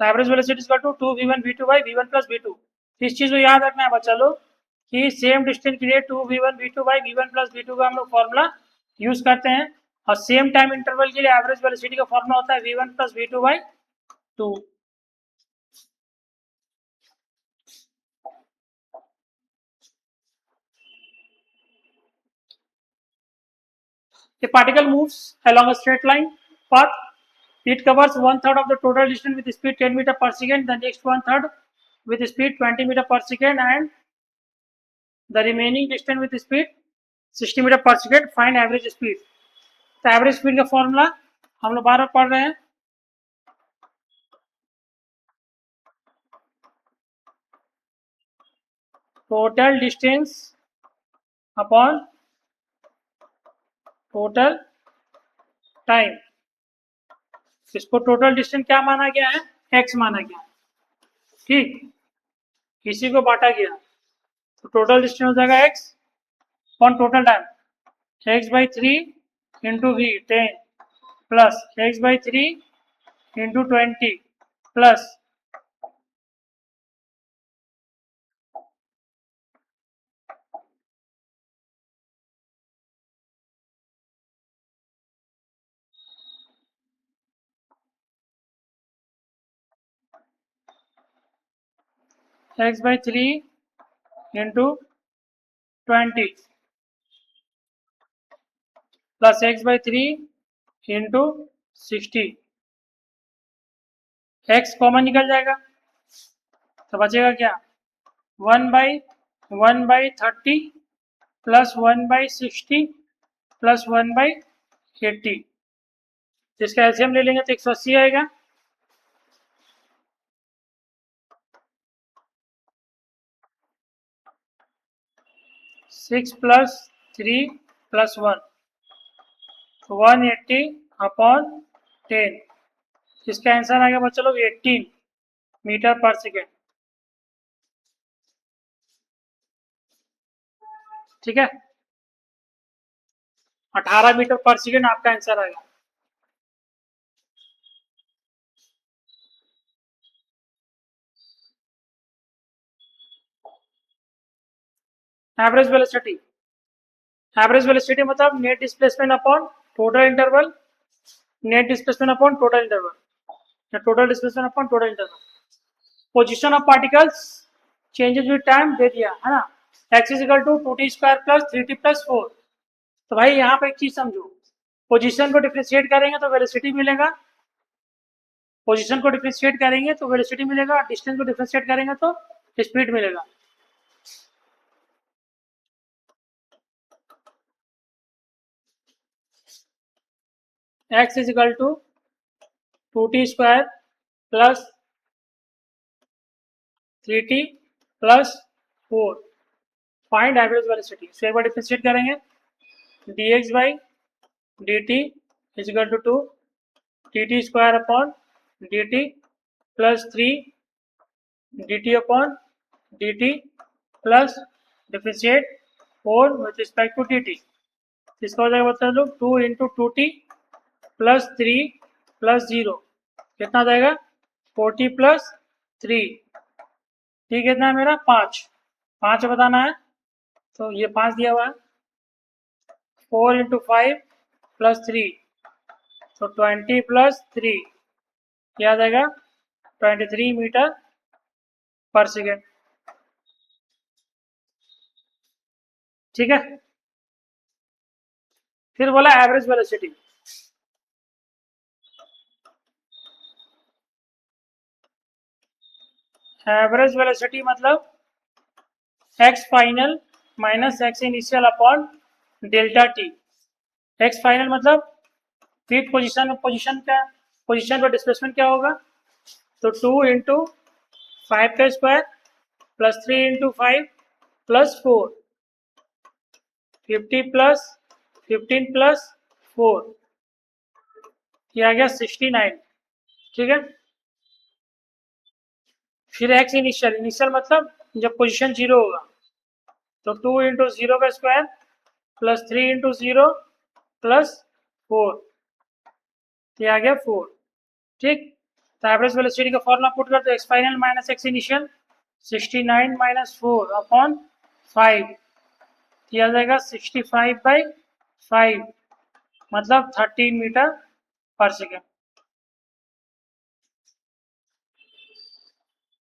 तो average velocity is equal to 2v1 v2 by v1 plus v2। इस चीज को याद रखना है बच्चा लोग कि सेम डिस्टेंस के लिए 2v1 v2 by v1 plus v2 का हम लोग फॉर्मूला यूज करते हैं, और सेम टाइम इंटरवल के लिए एवरेज वेलोसिटी का फॉर्मूला होता है v1 plus v2 by 2। A particle moves along a straight line path. It covers 1/3 of the total distance with speed 10 meter per second, the next 1/3 with speed 20 meter per second, and the remaining distance with speed 60 meter per second. Find average speed। तो average speed का formula हम लोग बार बार पढ़ रहे हैं, total distance upon total time. इसको total distance क्या माना गया है? x माना गया है। ठीक, इसी को बांटा गया, तो टोटल डिस्टेंस हो जाएगा x upon total time, x by 3 into V 10 plus x by 3 into 20 plus x by 3 into 20 plus x by 3 into 60। x common निकल जाएगा, तो बचेगा क्या? 1/30 प्लस 1/60 प्लस 1/80। इसका एलसीएम ले लेंगे तो 180 आएगा। Six plus 3 plus 1, 180 upon 10। इसका आंसर आएगा बच्चों लोग 18 मीटर पर सेकेंड। ठीक है, 18 मीटर पर सेकेंड आपका आंसर आएगा। एवरेज वेलोसिटी, एवरेज वेलोसिटी मतलब net displacement upon total interval, net displacement upon total interval, या total displacement upon total interval. Position of particles changes with time दे दिया है ना, x is equal to 2t square plus 3t plus 4। तो भाई यहाँ पर एक चीज समझो, पोजीशन को डिफरेंशिएट करेंगे तो वेलोसिटी मिलेगा, पोजीशन को डिफरेंशिएट करेंगे तो वेलोसिटी मिलेगा, डिस्टेंस को डिफरेंशिएट करेंगे तो स्पीड मिलेगा। x is equal to 2t square plus 3t plus 4। Find average velocity. So एक बार डिफरेंशिएट करेंगे, dx by dt is equal to 2 tt square upon dt plus 3 dt upon dt plus differentiate 4 with respect to t t. इसका हो जाएगा बता लो 2 into two t plus 3 plus 0 कितना जाएगा 40 प्लस 3 टी कितना है मेरा 5 5 बताना है तो ये 5 दिया हुआ है 4 इंटू 5 प्लस 3 तो 20 प्लस 3 क्या आ जाएगा 23 मीटर पर सेकेंड। ठीक है, फिर बोला एवरेज वेलोसिटी। एवरेज वेलोसिटी मतलब x final minus X initial upon delta T. X final मतलब फीट पोजीशन में पोजीशन पर डिस्प्लेसमेंट क्या होगा तो 2 इंटू 5 का square plus 3 into 5 plus 4 50 plus 15 plus 4 ये आ गया 69। ठीक है, फिर एक्स इनिशियल मतलब जब पोजीशन 0 होगा तो 2 इंटू 0 का स्क्वायर प्लस 3 इंटू 0 प्लस 4 ये आ गया 4। ठीक, तो एवरेज वेलोसिटी का फॉर्मूला पुट करते x final minus X initial 69 minus 4 upon 5 किया जाएगा 65 बाई 5 मतलब 13 मीटर पर सेकेंड।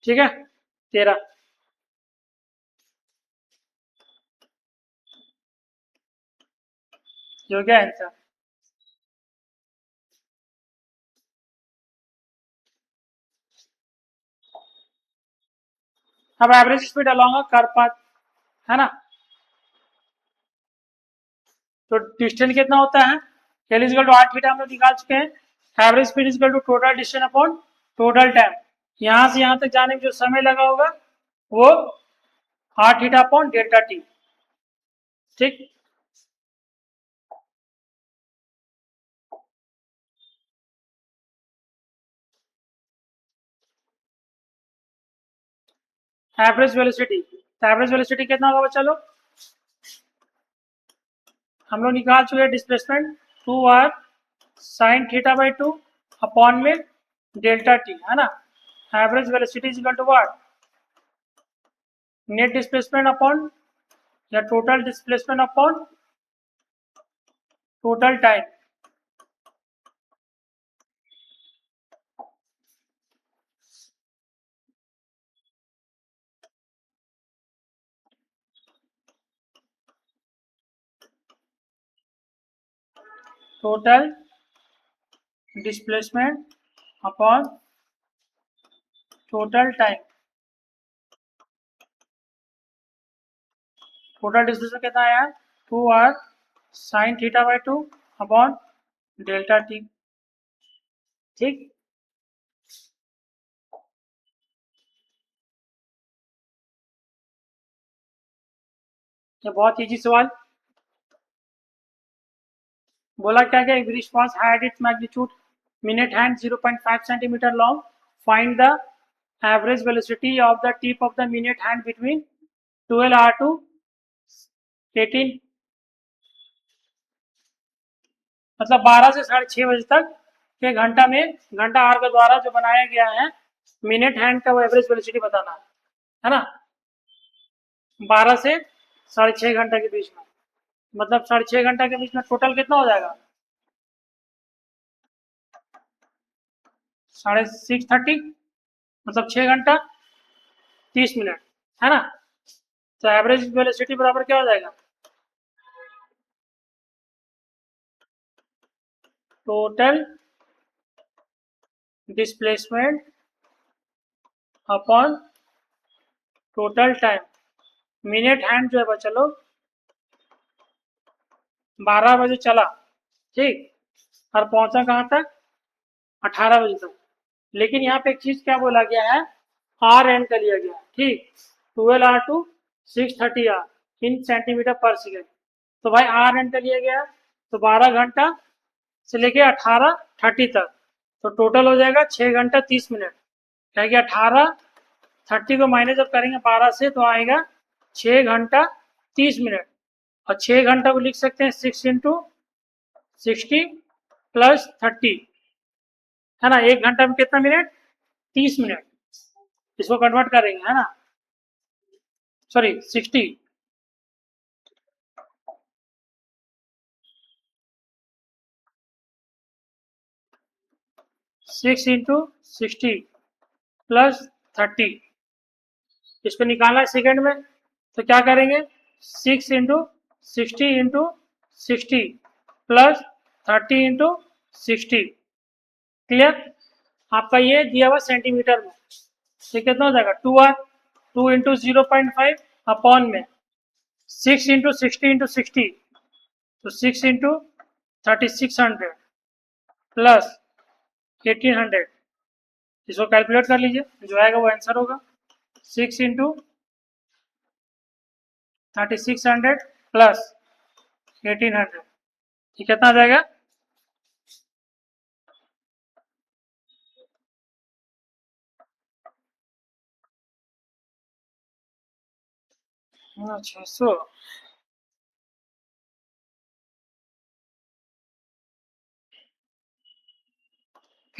ठीक है, 13 जो क्या आंसर। अब एवरेज स्पीड अलॉन्ग कर पाथ है ना, तो डिस्टेंस कितना होता है L equal to R theta हम लोग निकाल चुके हैं। Average speed equal to total distance upon total time. यहां से यहां तक जाने में जो समय लगा होगा वो r theta upon delta T. ठीक, एवरेज वेलोसिटी, तो एवरेज वेलोसिटी कितना होगा बच्चा लोग हम लोग निकाल चुके हैं displacement 2r sine theta by 2 upon में डेल्टा टी है ना। Average velocity is equal to what net displacement upon या total displacement upon total time. Total displacement upon total time. Total displacement कितना आया 2r sine theta by 2 upon delta T. ठीक, ये बहुत easy सवाल। बोला क्या क्या response had its magnitude minute hand 0.5 centimetre long find the average velocity of the tip of the minute hand between 12 r to 18 मतलब 12 से 6:30 बजे तक के घंटा में घंटा आर के द्वारा जो बनाया गया है मिनट हैंड का वो एवरेज वेलोसिटी बताना है ना। 12 से 6:30 घंटा के बीच में मतलब 6:30 घंटा के बीच में टोटल कितना हो जाएगा 6:30 मतलब 6 घंटा 30 मिनट है ना। तो एवरेज वेलोसिटी बराबर क्या हो जाएगा total displacement upon total time. Minute hand जो है चलो 12 बजे चला ठीक और पहुंचा कहाँ तक 18 बजे तक। लेकिन यहाँ पे एक चीज क्या बोला गया है आर एन का लिया गया ठीक 12 r to 6:30 r in centimetre पर सेकेंड। तो भाई आर एन का लिया गया तो 12 घंटा से लेके 18:30 तक तो टोटल हो जाएगा 6 घंटा 30 मिनट। क्या कि 18:30 को माइनस जब करेंगे 12 से तो आएगा 6 घंटा 30 मिनट। और 6 घंटा को लिख सकते हैं 6 इंटू 60 प्लस 30, है ना। 1 घंटा में कितना मिनट? 30 मिनट। इसको कन्वर्ट करेंगे, है ना, सॉरी 60, 6 इंटू 60 प्लस 30, इसको निकालना है सेकेंड में, तो क्या करेंगे? 6 into 60 into 60 plus 30 into 60। Clear? आपका ये दिया हुआ सेंटीमीटर में, ये कितना हो जाएगा? 2r, 2 इंटू 0.5 अपॉन में 6 इंटू 60 इंटू 60, तो 6 इंटू 3600 प्लस 1800, इसको कैलकुलेट कर लीजिए, जो आएगा वो आंसर होगा। 6 इंटू 3600 प्लस 1800, ये कितना आ जाएगा? अच्छा, 600।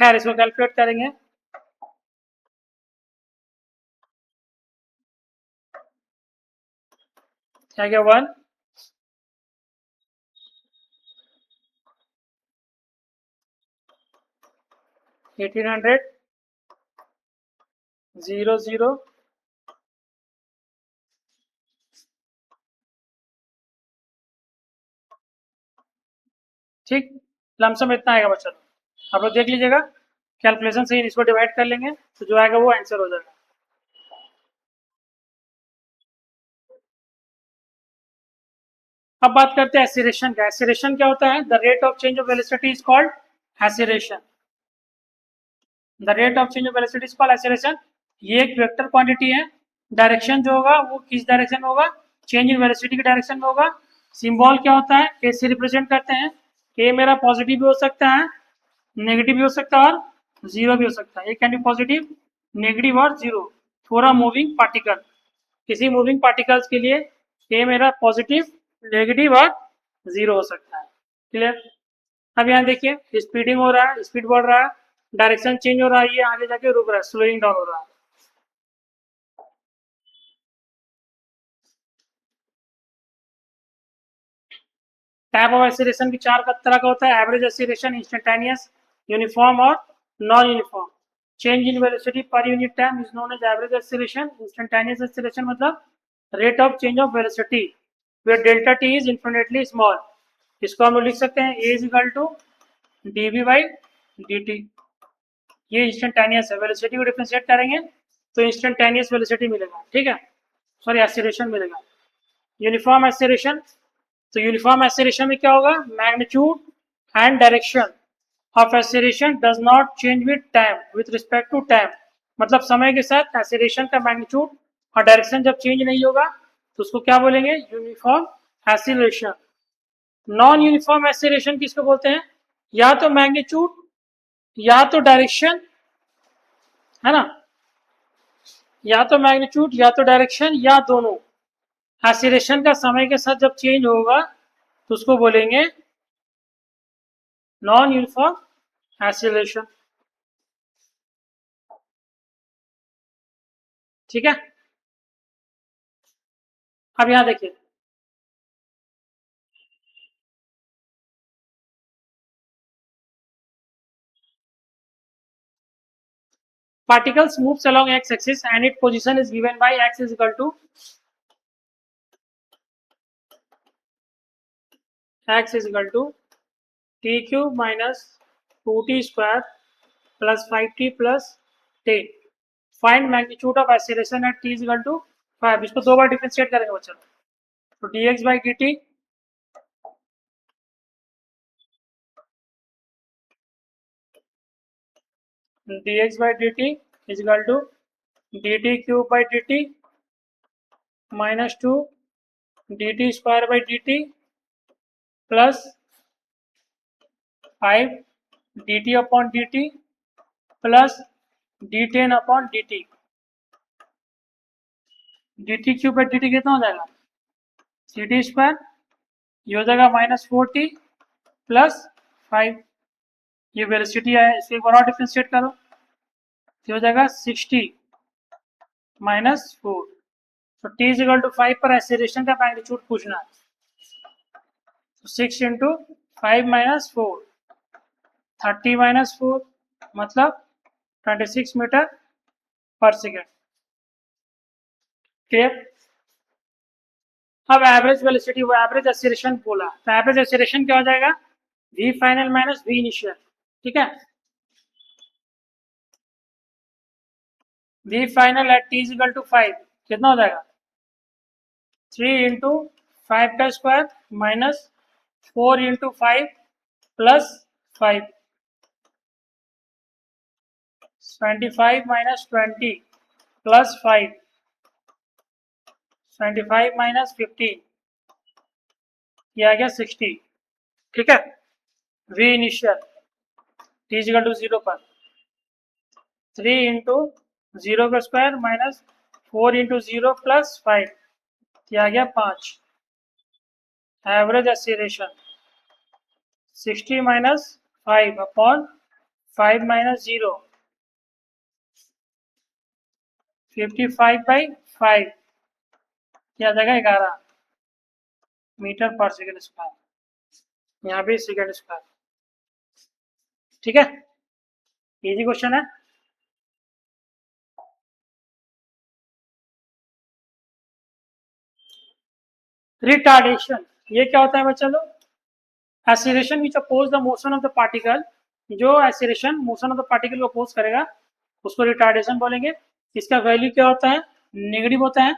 खैर, इसको कैलकुलेट करेंगे, क्या गया? 1 1800 0 0, ठीक, लमसम इतना आएगा बच्चा। आप लोग देख लीजिएगा, कैलकुलेशन से ही इसको डिवाइड कर लेंगे, तो जो आएगा वो आंसर हो जाएगा। अब बात करते हैं एसिलेशन का। एसिलेशन क्या होता है? The rate of change of velocity is called acceleration. The rate of change of velocity is called acceleration. ये एक वेक्टर क्वांटिटी है। डायरेक्शन जो होगा वो किस डायरेक्शन में होगा? चेंज इन वेलोसिटी के डायरेक्शन में होगा। सिंबल क्या होता है? ए से रिप्रेजेंट करते हैं। ए मेरा पॉजिटिव भी हो सकता है, नेगेटिव भी हो सकता है और जीरो भी हो सकता है। ए कैन बी पॉजिटिव, नेगेटिव और zero for a moving particle. किसी मूविंग पार्टिकल्स के लिए ए मेरा पॉजिटिव, नेगेटिव और जीरो हो सकता है। क्लियर? अब यहाँ देखिए, स्पीडिंग हो रहा है, स्पीड बढ़ रहा है, डायरेक्शन चेंज हो रहा है, ये आगे जाके रुक रहा है, स्लोइंग डाउन हो रहा है। टाइप ऑफ एसिलेशन भी चार तरह का होता है: एवरेज एसिलेशन, इंस्टेंटेनियस, यूनिफॉर्म और non uniform. Change in velocity per unit time is known as average acceleration. Instantaneous acceleration मतलब rate of change of velocity where delta t is infinitely small. इसको हम लोग लिख सकते हैं a is equal to d v by d t. ये instantaneous है, velocity को डिफरेंशिएट करेंगे तो इंस्टेंटेनियस वेलोसिटी मिलेगा, ठीक है, सॉरी एसिलेशन मिलेगा। यूनिफॉर्म एसिलेशन, तो यूनिफॉर्म एसिलेशन में क्या होगा? Magnitude and direction of acceleration does not change with time, with respect to time. मतलब समय के साथ एसिलेशन का मैग्नीट्यूड और डायरेक्शन जब चेंज नहीं होगा तो उसको क्या बोलेंगे? Uniform acceleration. Non uniform acceleration किसको बोलते हैं? या तो मैग्नीट्यूड या तो डायरेक्शन, है ना, या तो मैग्नीट्यूड या तो डायरेक्शन या दोनों। एसिलेशन का समय के साथ जब चेंज होगा तो उसको बोलेंगे नॉन यूनिफॉर्म एसिलेशन। ठीक है, अब यहां देखिए, particles moves along x axis and its position is given by x is equal to t cube minus 2t square plus 5t plus 10. Find magnitude of acceleration at t is equal to 5. इसको दो बार differentiate करेंगे बच्चों, तो dx by dt by dt is equal to dt cube by dt minus 2 dt square by dt plus 5 dt upon dt plus d10 upon dt। dt cube by dt कितना हो जाएगा? ct square ये हो जाएगा -40 plus 5, ये velocity है, इसको एक बार और डिफ्रेंशिएट करो, ये हो जाएगा 60 -4। तो t इज टू 5 पर एक्सीलरेशन का मैग्नीट्यूड पूछना है, तो 6 इंटू 5 -4, 30 -4 मतलब 26 मीटर पर सेकेंड। क्लियर? अब एवरेज वेलोसिटी, वो एवरेज एक्सीलरेशन बोला, तो एवरेज एक्सीलरेशन क्या हो जाएगा, v final minus v initial. ठीक है, v final at t is to 5 कितना हो जाएगा, 3 इंटू 5 का square minus 4 into 5 plus 5, 25 minus 20 plus 5, 25 minus 15, ये आ गया 60। ठीक है, v initial t equal to 0 पर 3 इंटू 0 का स्क्वायर माइनस 4 इंटू 0 प्लस 5, ये आ गया 5। Average acceleration 60 minus 5 upon 5 minus 0, 55/5, ये आ जाएगा 11 मीटर पर सेकेंड स्क्वायर, यहाँ भी सेकेंड स्क्वायर। ठीक है, इजी क्वेश्चन है। रिटार्डेशन, ये क्या होता है बच्चा लोग, acceleration which oppose the motion of the particle, जो acceleration motion of the particle को अपोज करेगा उसको रिटार्डेशन बोलेंगे। इसका वैल्यू क्या होता है, नेगेटिव होता है।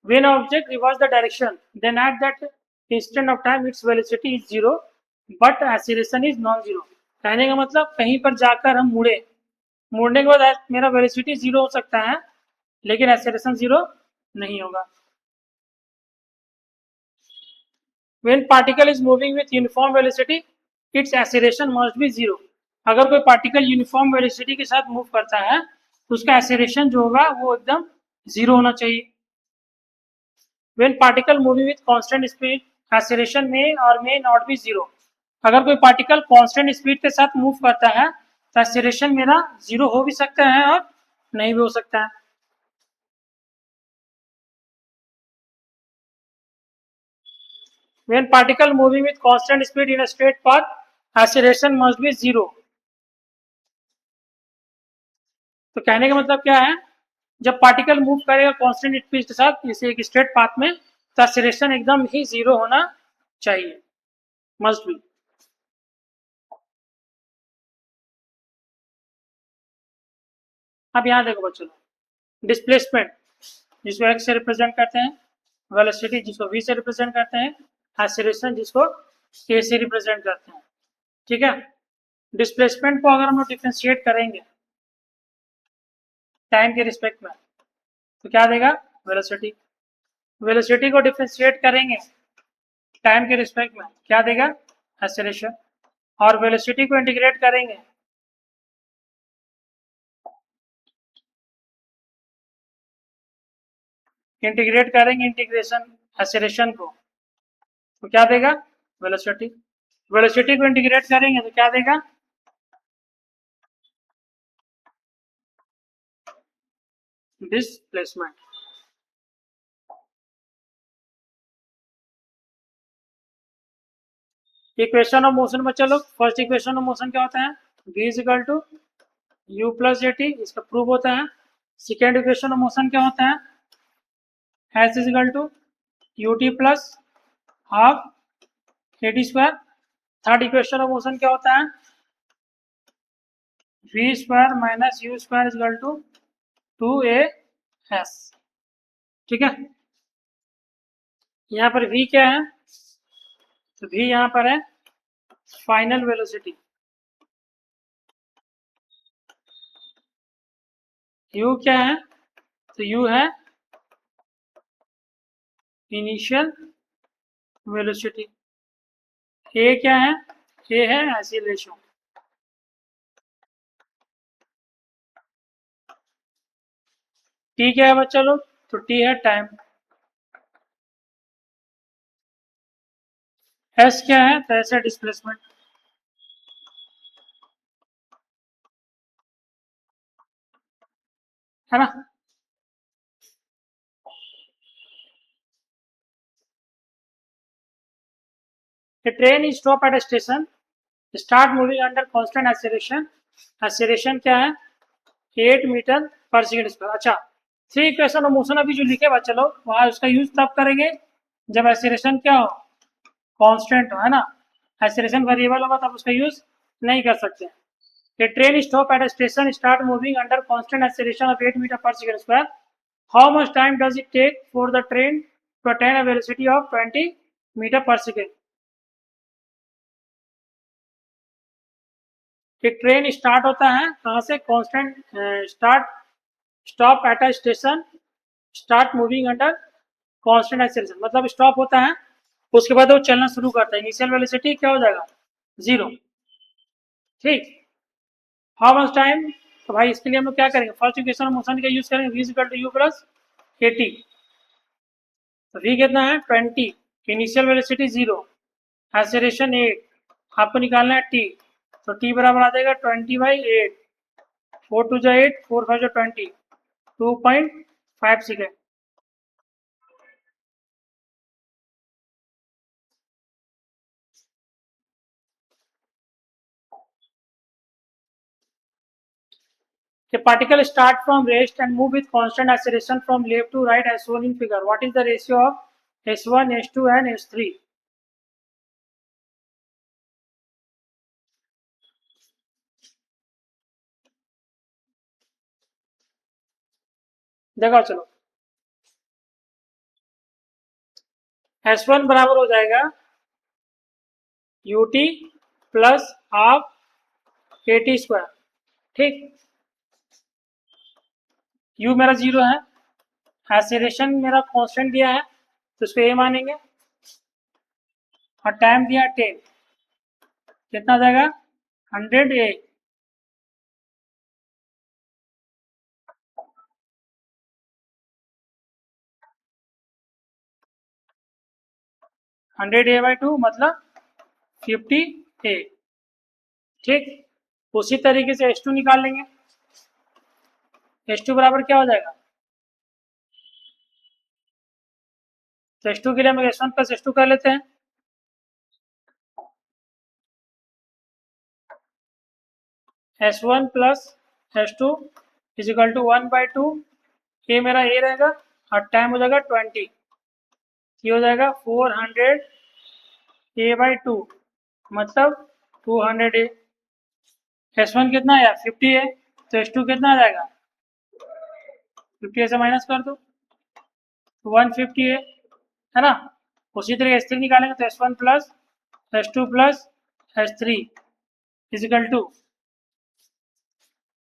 When object reverse the direction then at that instant of time its velocity is zero but acceleration is non zero. कहने का मतलब कहीं पर जाकर हम मुड़ने के बाद मेरा वेलोसिटी जीरो हो सकता है लेकिन एक्सीलरेशन जीरो नहीं होगा। When particle is moving with uniform velocity, its acceleration must be zero. अगर कोई पार्टिकल यूनिफॉर्म वेलोसिटी के साथ मूव करता है तो उसका एक्सीलरेशन जो होगा वो एकदम जीरो होना चाहिए। When particle moving with constant speed, acceleration may or may not be zero. अगर कोई पार्टिकल कांस्टेंट स्पीड के साथ मूव करता है तो एक्सीलरेशन मेरा जीरो हो भी सकता है और नहीं भी हो सकता है। When particle moving with constant speed in a straight path, acceleration must be zero. तो कहने का मतलब क्या है, जब पार्टिकल मूव करेगा कांस्टेंट स्पीड के साथ जैसे एक स्ट्रेट पाथ में तो एक्सीलरेशन एकदम ही जीरो होना चाहिए, मस्ट बी। अब यहाँ देखो बच्चों, डिस्प्लेसमेंट जिसको एक्स से रिप्रेजेंट करते हैं, वेलोसिटी जिसको वी से रिप्रेजेंट करते हैं, एक्सीलरेशन जिसको के से रिप्रेजेंट करते हैं। ठीक है, डिस्प्लेसमेंट को अगर हम लोग डिफ्रेंशिएट करेंगे टाइम के रिस्पेक्ट में तो क्या देगा, वेलोसिटी। वेलोसिटी को डिफ्रेंशिएट करेंगे टाइम के रिस्पेक्ट में क्या देगा, एक्सीलरेशन। और वेलोसिटी को इंटीग्रेट करेंगे इंटीग्रेशन एक्सीलरेशन को तो क्या देगा, वेलोसिटी। वेलोसिटी को इंटीग्रेट करेंगे तो क्या देगा, डिस्प्लेसमेंट। इक्वेशन ऑफ मोशन में चलो, फर्स्ट इक्वेशन ऑफ मोशन क्या होता है, v is equal to u plus जे टी, इसका प्रूव होता है। सेकेंड इक्वेशन ऑफ मोशन क्या होता है, s is equal to u t plus half a t square. Third equation of motion क्या होता है, v square minus u square is equal to 2a s। ठीक है, यहाँ पर v क्या है, तो v यहाँ पर है फाइनल वेलोसिटी, u क्या है, तो u है इनिशियल वेलोसिटी, a क्या है, a है एक्सीलरेशन। t क्या है बच्चा लोग, तो t है टाइम। एस क्या है, तो एस है डिस्प्लेसमेंट, है ना। The train is stop at a station, start moving under constant acceleration. acceleration क्या है, 8 मीटर पर सेकेंड स्क्वायर। अच्छा, थ्री इक्वेशन ऑफ मोशन अभी जो लिखे हुआ, चलो वहां उसका यूज तब करेंगे जब एक्सेलरेशन क्या हो, कांस्टेंट हो, है ना। एक्सेलरेशन वेरिएबल होगा तब उसका यूज नहीं कर सकते। A train stop at a station, start moving under constant acceleration of 8 meter per second square. How much time does it take for the train to attain a velocity of 20 meter per second? कि train start होता है कहाँ से, constant start, stop at a station, start moving under constant acceleration, मतलब stop होता है उसके बाद वो चलना शुरू करता है, इनिशियल वेलोसिटी क्या हो जाएगा, 0। ठीक, हाउ मच टाइम, तो भाई इसके लिए हम लोग क्या करेंगे, फर्स्ट इक्वेशन मोशन का यूज करेंगे, v equal to u plus a t. तो v कितना है 20, इनिशियल वेलोसिटी 0, एक्सेलरेशन 8, आपको निकालना है t, तो t बराबर आ जाएगा 20/8, 4 टू जा 8, 4 5 जा 20, 2.5 second. A particle start from rest and move with constant acceleration from left to right as shown in figure. What is the ratio of S1, S2 and S3? देखो चलो, S1 बराबर हो जाएगा ut plus half a t square. ठीक, u मेरा 0 है, acceleration मेरा constant दिया है तो इसको a मानेंगे, और टाइम दिया 10, कितना आ जाएगा 100 a। 100a/2 मतलब 50a। ठीक, उसी तरीके से S2 निकाल लेंगे, S2 बराबर क्या हो जाएगा, तो S2 के लिए हम S1 प्लस S2 कर लेते हैं, S1 plus S2 is equal to 1/2, ये मेरा ए रहेगा और टाइम हो जाएगा 20, ये हो जाएगा 400a/2 मतलब 200a। S1 कितना आया 50a, तो S2 कितना आ जाएगा, 50a से माइनस कर दो 150a, है ना। उसी तरह S3 निकालेंगे तो S1 plus S2 plus S3 is equal to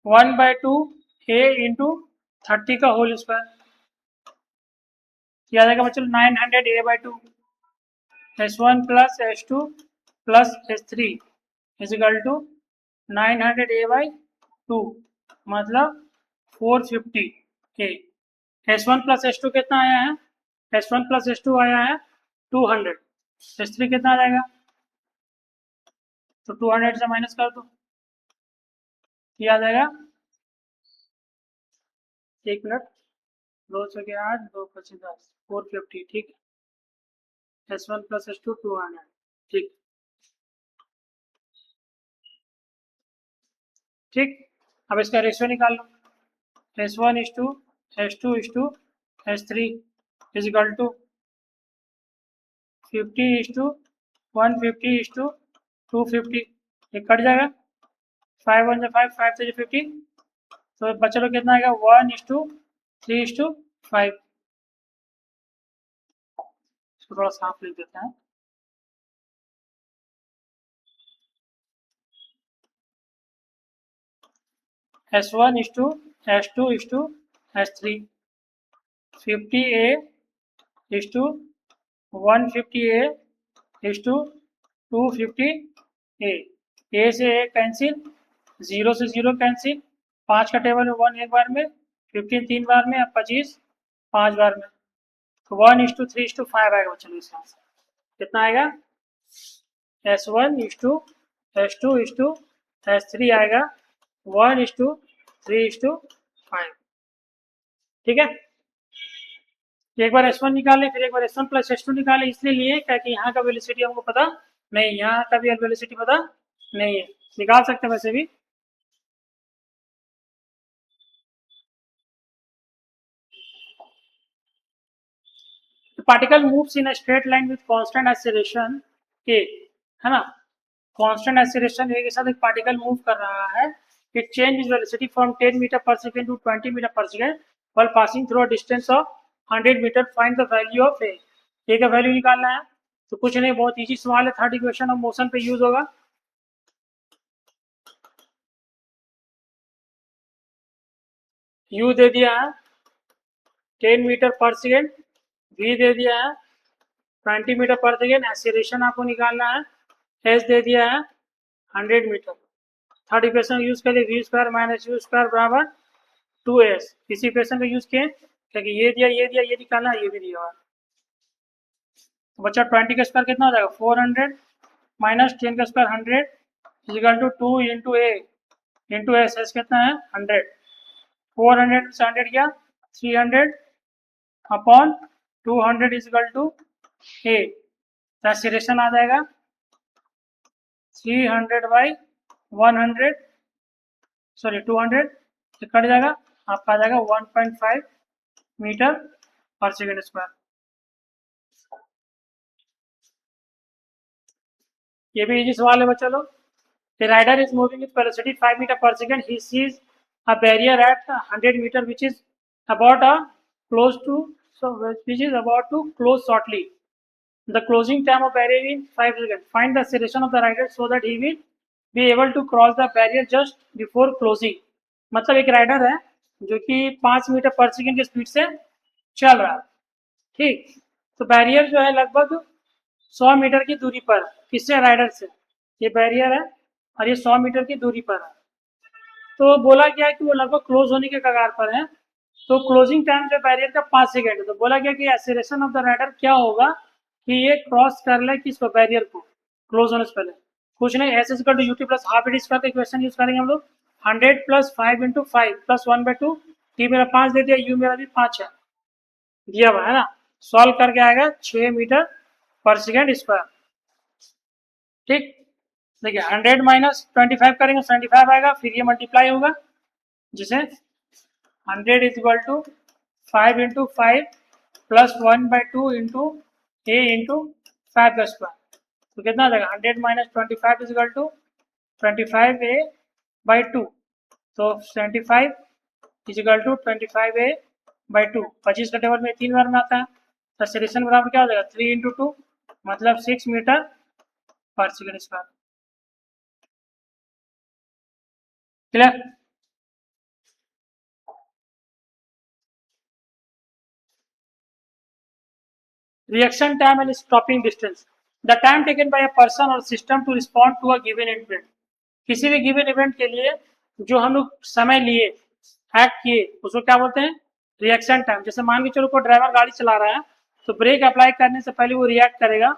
1/2 a into 30 का होल स्क्वायर, किया जाएगा बच्चों 900a/2, S1 plus S2 plus S3 is equal to 900a/2 मतलब 450a। S1 प्लस S2 कितना आया है, S1 प्लस S2 आया है 200, S3 कितना आ जाएगा, तो 200 से माइनस कर दो, ये आ जाएगा, एक मिनट, 2 6 8 2 5 10, 450। ठीक है, S1 प्लस S2 200। ठीक, ठीक, अब इसका रेशियो निकाल लो, S1 is to S2 is to S3 is equal to 50 is to 150 is to 250, ये कट जाएगा, 5 1 5 5 से 50, तो बचा लो कितना आएगा 1:3:5। इसको थोड़ा साफ लिख देते हैं, S1 is to S2 is to S3, 50a is to 150a is to 250a, a से ए कैंसिल, 0 से 0 कैंसिल, 5 का टेबल है 1 एक बार में, 15 3 बार में, अब 25 5 बार में, तो 1:3:5 आएगा। चलो इसका आंसर कितना आएगा S1 is to S2 is to S3 आएगा 1:3:5। ठीक है, एक बार S1 निकालें, फिर एक बार S1 प्लस S2 निकालें, इसलिए लिए क्या कि यहाँ का वेलोसिटी हमको पता नहीं, यहाँ का भी वेलोसिटी पता नहीं है, निकाल सकते हैं वैसे भी। Particle moves in a straight line with constant acceleration के, है ना, कांस्टेंट एक्सीलरेशन ए के साथ एक पार्टिकल मूव कर रहा है, it change is velocity from 10 meter per second to 20 meter per second while passing through a distance of 100 meter, find the value of a का वैल्यू निकालना है। तो कुछ नहीं, बहुत इजी सवाल है, थर्ड इक्वेशन ऑफ मोशन पे यूज होगा। यू दे दिया है 10 मीटर पर सेकेंड, वी दे दिया है 20 मीटर पर सेकेंड, एक्सीलरेशन आपको निकालना है, एस दे दिया है 100 मीटर। थर्ड इक्वेशन यूज करें, v square minus u square बराबर 2s, इसी इक्वेशन का यूज किए क्योंकि ये दिया ये निकालना, ये भी दिया हुआ। तो बच्चा 20 का स्क्वायर कितना हो जाएगा 400 माइनस 10 का square 100 is equal to 2 into a into s कितना है 100, 400 से 100 किया 300 upon 200 is equal to a, acceleration आ जाएगा 300 बाई 100, सॉरी 200 से कट जाएगा, आपका आ जाएगा 1.5 मीटर पर सेकेंड स्क्वायर। ये भी इजी सवाल है बच्चा लोग। The rider is moving with velocity 5 meter per second. He sees a barrier at 100 meter which is about to close shortly. The closing time of barrier is 5 seconds. Find the acceleration of the rider so that he will be able to cross the barrier just before closing. मतलब एक rider है जो कि 5 metre पर second की speed से चल रहा है, ठीक। तो बैरियर जो है लगभग 100 मीटर की दूरी पर, किससे, राइडर से, ये बैरियर है और ये 100 मीटर की दूरी पर है। तो बोला गया कि वो लगभग क्लोज होने के कगार पर है, तो क्लोजिंग टाइम जो बैरियर का 5 सेकेंड है। तो बोला गया कि एक्सीलरेशन ऑफ द राइडर क्या होगा कि ये क्रॉस कर ले किसको, बैरियर को, क्लोज होने से पहले। कुछ नहीं, s equal to u t plus half it square का इक्वेशन यूज करेंगे हम लोग, 100 प्लस 5 इंटू 5 प्लस 1/2, टी मेरा 5 दे दिया, यू मेरा भी 5 है दिया हुआ है ना, सॉल्व करके आएगा 6 मीटर पर सेकेंड स्क्वायर, ठीक। देखिए 100 माइनस 25 करेंगे 75 आएगा, फिर ये मल्टीप्लाई होगा, जिसे 100 is equal to 5 into 5 plus 1/2 into a into 5 का स्क्वायर, तो कितना आ जाएगा 100 minus 25 is equal to 25 a by 2, तो 75 is equal to 25 a by 2, 25 का टेबल में 3 बार में आता है, तो एक्सीलरेशन बराबर क्या हो जाएगा 3 इंटू 2 मतलब 6 मीटर पर second square. Clear? Reaction time and stopping distance. The time taken by a person or system to respond to a given event. किसी भी गिवन इवेंट के लिए जो हम लोग समय लिए, एक्ट किए, उसको क्या बोलते हैं, रिएक्शन टाइम। जैसे मान के चलो कोई ड्राइवर गाड़ी चला रहा है तो ब्रेक अप्लाई करने से पहले वो रिएक्ट करेगा,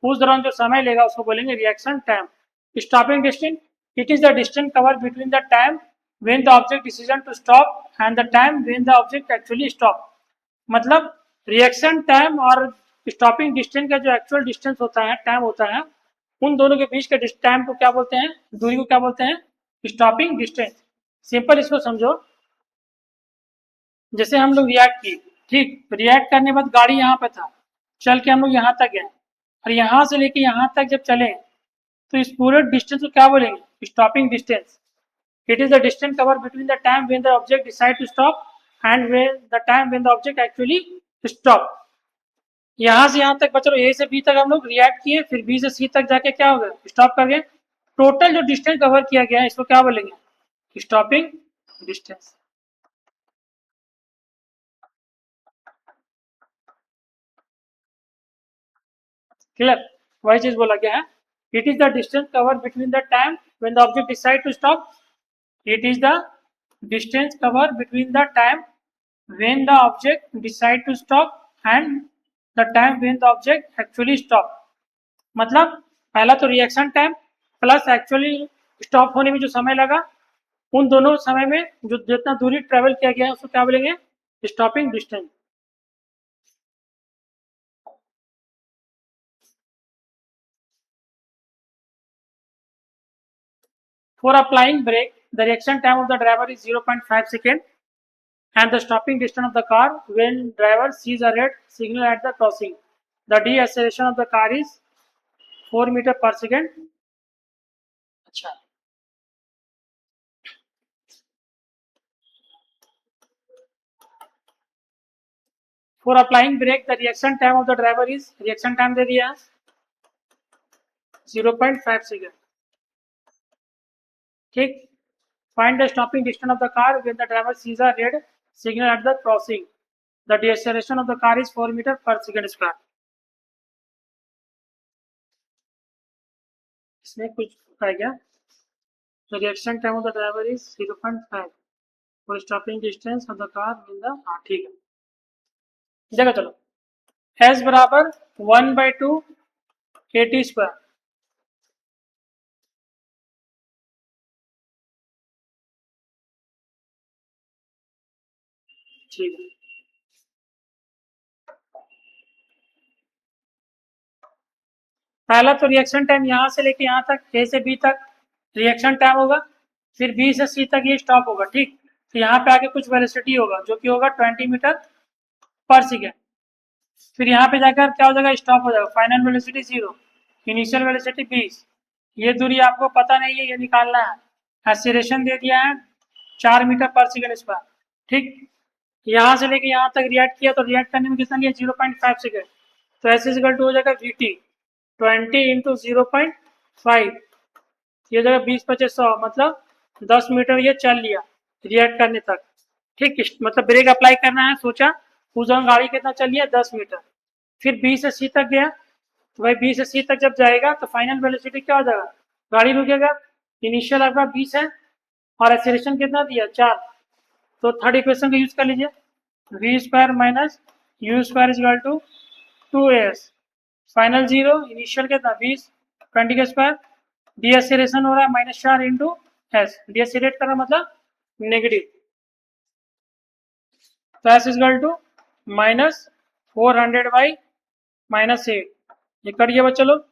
उस दौरान जो समय लेगा उसको बोलेंगे reaction time. Stopping distance, it is the distance cover between the time when the object decision to stop and the time when the object actually stop. मतलब रिएक्शन टाइम और स्टॉपिंग डिस्टेंस का जो एक्चुअल डिस्टेंस होता है, time होता है, उन दोनों के बीच के टाइम को क्या बोलते हैं, दूरी को क्या बोलते हैं, स्टॉपिंग डिस्टेंस। सिंपल इसको समझो, जैसे हम लोग रिएक्ट किए, ठीक, रिएक्ट करने के बाद गाड़ी यहाँ पे था, चल के हम लोग यहाँ तक गए, और यहाँ से लेके यहाँ तक जब चले तो इस पूरे डिस्टेंस को क्या बोलेंगे, stopping distance. It is the distance cover between the time when the object decide to stop and when the time when the object actually stop. यहाँ से यहाँ तक बच्चों, ए से बी तक हम लोग रिएक्ट किए, फिर बी से सी तक जाके क्या हो गया, स्टॉप कर गए। टोटल जो डिस्टेंस कवर किया गया है इसको क्या बोलेंगे, स्टॉपिंग डिस्टेंस। क्लियर? वही चीज बोला गया है, it is the distance cover between the time when the object decide to stop, it is the distance cover between the time when the object decide to stop and the time when the object actually stop। मतलब पहला तो reaction time plus actually stop होने में जो समय लगा, उन दोनों समय में जो जितना दूरी ट्रेवल किया गया है उसको क्या बोलेंगे, stopping distance. For applying brake, the reaction time of the driver is 0.5 seconds and the stopping distance of the car when driver sees a red signal at the crossing. The deceleration of the car is 4 meter per second. अच्छा, for applying brake, the reaction time of the driver is, reaction time दे दिया 0.5 second. ठीक, find the stopping distance of the car when the driver sees a red signal at the crossing. The deceleration of the car is 4 meter per second square. इसमें कुछ है क्या? The reaction time of the driver is 0.5 for stopping distance of the car in the, हाँ ठीक है, जगह चलो, s बराबर 1/2 at स्क्वायर। ठीक है, पहला तो रिएक्शन टाइम यहाँ से लेके यहाँ तक ए से बी तक रिएक्शन टाइम होगा, फिर बी से सी तक ये स्टॉप होगा। ठीक, तो यहाँ पे आके कुछ वेलोसिटी होगा जो कि होगा 20 मीटर पर सेकेंड। फिर यहाँ पे जाकर क्या हो जाएगा, स्टॉप हो जाएगा, फाइनल वेलोसिटी 0, इनिशियल वेलोसिटी 20। ये दूरी आपको पता नहीं है, ये निकालना है। एक्सीलरेशन दे दिया है 4 मीटर पर सेकेंड स्क्वायर। ठीक, यहाँ से लेके यहाँ तक रिएक्ट किया तो रिएक्ट करने में कितना लिया, 0.5 सेकेंड। तो ऐसे इक्वल टू हो जाएगा वीटी 20 इंटू 0.5, ये जगह 20-25-100, मतलब 10 मीटर ये चल लिया रिएक्ट करने तक। ठीक, मतलब ब्रेक अप्लाई करना है, सोचा उस जगह गाड़ी कितना चल लिया, 10 मीटर। फिर बी से सी तक गया, तो भाई बी से सी तक जब जाएगा तो फाइनल वेलोसिटी क्या हो जाएगा, गाड़ी रुकेगा, इनिशियल आपका 20 है और एक्सीलरेशन कितना दिया 4, तो थर्ड इक्वेशन का यूज कर लीजिए, v square minus u square is equal to 2as, final 0, initial कितना 20, 20 का स्क्वायर, डी एक्सीलरेशन हो रहा है -4 इंटू एस, डी एक्सीलरेट करना मतलब नेगेटिव, तो s is equal to -400 by -8, ये कट गया बच्चा लोग,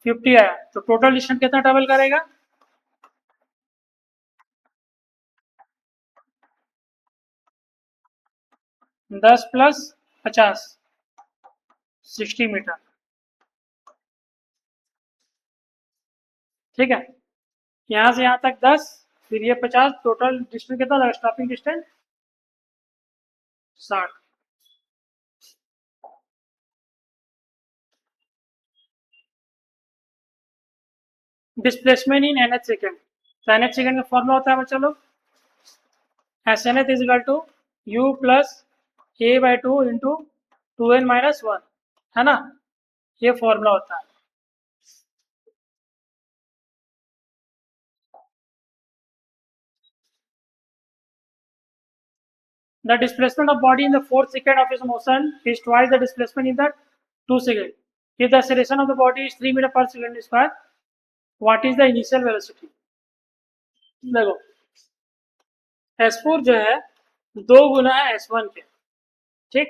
50 आया, तो टोटल डिस्टेंस कितना ट्रेवल करेगा, 10 + 50 60 मीटर। ठीक है, यहाँ से यहाँ तक 10, फिर ये 50, टोटल डिस्टेंस कितना लगा, stopping distance 60। Displacement in nth second, तो एनएच सेकेंड का फॉर्मूला होता है बच्चा लोग, s n h is equal to u plus a/2 into 2n-1, है ना, ये फॉर्मूला होता है। The displacement of body in the 4th second of its motion is twice the displacement in the 2 second. If the acceleration of the body is 3 meter per second square, what is the initial velocity? देखो, S4 जो है 2 गुना है S1 के। ठीक,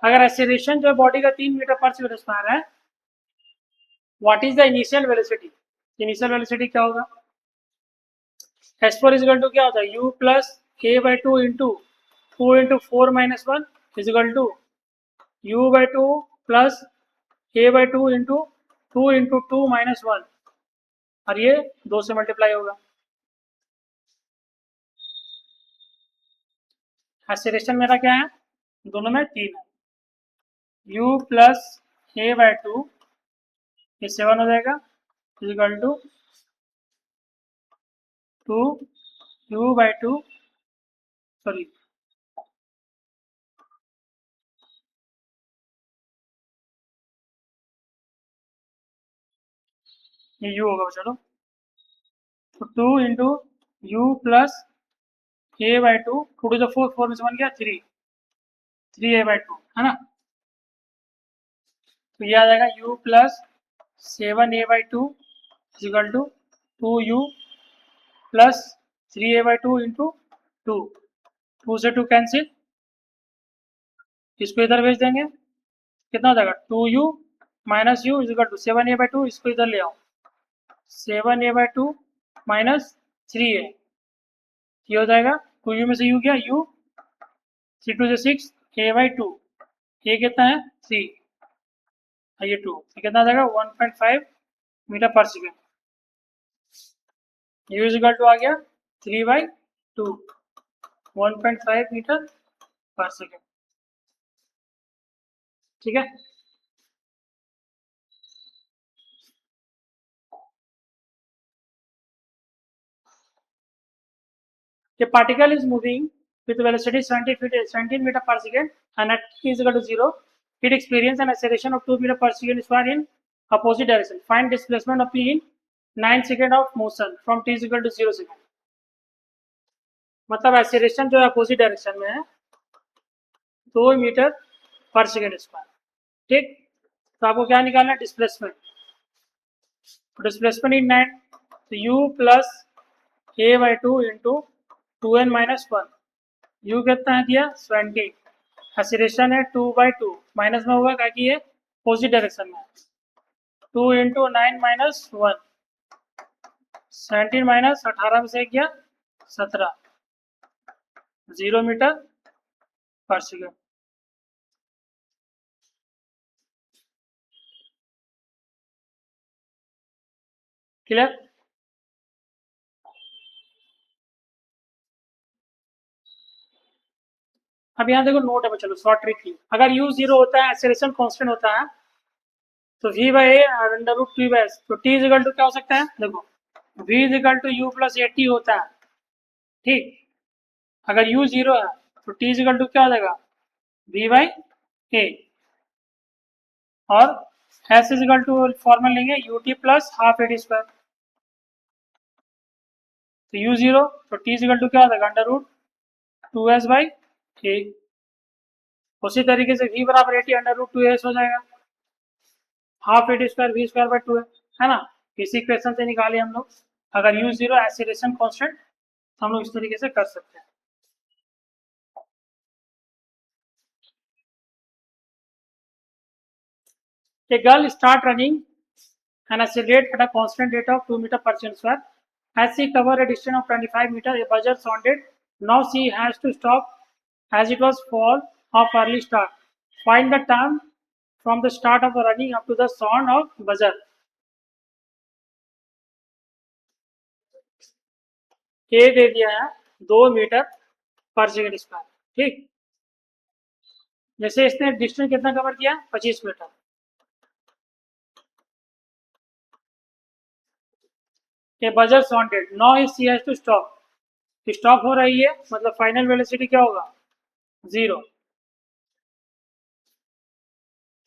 अगर acceleration जो है body का 3 मीटर पर सेकंड स्क्वायर है, what is the initial velocity, initial velocity क्या होगा, S4 इज इक्वल टू क्या होता है, u plus a/2 into 2 into 4 - 1 is equal to u/2 plus a/2 into 2 into 2 - 1, और ये 2 से मल्टीप्लाई होगा। एक्सीलरेशन मेरा क्या है, दोनों में 3 है, u प्लस a/2, ये 7 हो जाएगा, is equal to 2 u/2, sorry ये u होगा, चलो, तो 2 into u plus a/2, 2 to the 4, 4 में से बन गया 3a/2, है ना, तो ये आ जाएगा u plus 7a/2 is equal to 2u plus 3a/2 into 2, 2 से 2 कैंसिल, इसको इधर भेज देंगे, कितना हो जाएगा 2u minus u is equal to 7a/2, इसको इधर ले आओ, 7a/2 माइनस 3a, ये हो जाएगा 2u में से u गया u, 3 2 6, a/2, ये कितना है 3, ये 2, ये कितना आ जाएगा 1.5 मीटर पर second, u is equal to आ गया 3/2, 1.5 मीटर पर सेकेंड, ठीक है। A particle is moving with velocity 17 meter per second and at t is equal to 0, it experiences an acceleration of 2 meter per second square in opposite direction. Find displacement of p in 9 second of motion from t is equal to 0 second. मतलब acceleration जो है opposite direction में है 2 meter पर second square, ठीक। तो आपको क्या निकालना है डिस्प्लेसमेंट, डिस्प्लेसमेंट इन 9, तो u plus a/2 into 2n minus 1, u कितना है दिया 20, एक्सीलरेशन है 2/2, माइनस में होगा क्या कि ये अपोजिट डायरेक्शन में, 2 इंटू 9 माइनस 1, 17 माइनस 18 में से गया 17, 0 मीटर पर सेकेंड। क्लियर। अब यहाँ देखो नोट है, चलो शॉर्ट ट्रिक की, अगर u 0 होता है, एक्सेलरेशन कांस्टेंट होता है, तो v बाई ए और अंडर रूट 2 बाई एस, तो t इज इक्वल टू क्या हो सकता है, देखो v is equal to u plus a t होता है, ठीक। अगर u 0 है तो t इज इक्वल टू क्या हो जाएगा v बाई ए, और s is equal to formula लेंगे ut plus half a t square, तो u 0 तो t इज इक्वल टू क्या हो जाएगा अंडर रूट 2s बाई ए, उसी तरीके से v बराबर A T under root 2s हो जाएगा, half a t square v square by 2 है ना। इसी इक्वेशन से निकाले हम लोग, अगर u 0 एक्सीलरेशन कांस्टेंट हम लोग इस तरीके से कर सकते हैं। A girl start running and accelerate at a constant rate of 2 meter per second square. As she covered a distance of 25 meters, a buzzer sounded. Now she has to stop as it was fall of early start. Find the time from the start of the running up to the sound of buzzer. A दे दिया है 2 meter पर second square, ठीक। जैसे इसने distance कितना cover किया 25 metre, a buzzer sounded, now she has to stop, stop हो रही है मतलब फाइनल वेलोसिटी क्या होगा 0।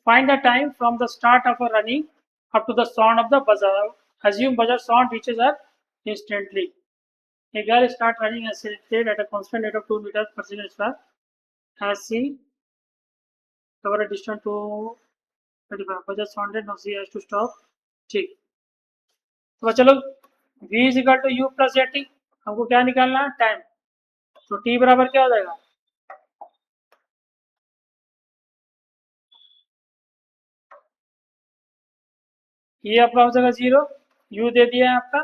Find the time from the start of a running up to the sound of the buzzer. Assume buzzer sound reaches her instantly. A girl starts running accelerated at a constant rate of 2 meters per second square. As she cover a distance to 25, buzzer sounded, now she has to stop. ठीक, तो चलो v is equal to u plus at, हमको क्या निकालना है time, तो t बराबर क्या हो जाएगा, ये आपका हो जाएगा 0, u दे दिया है आपका,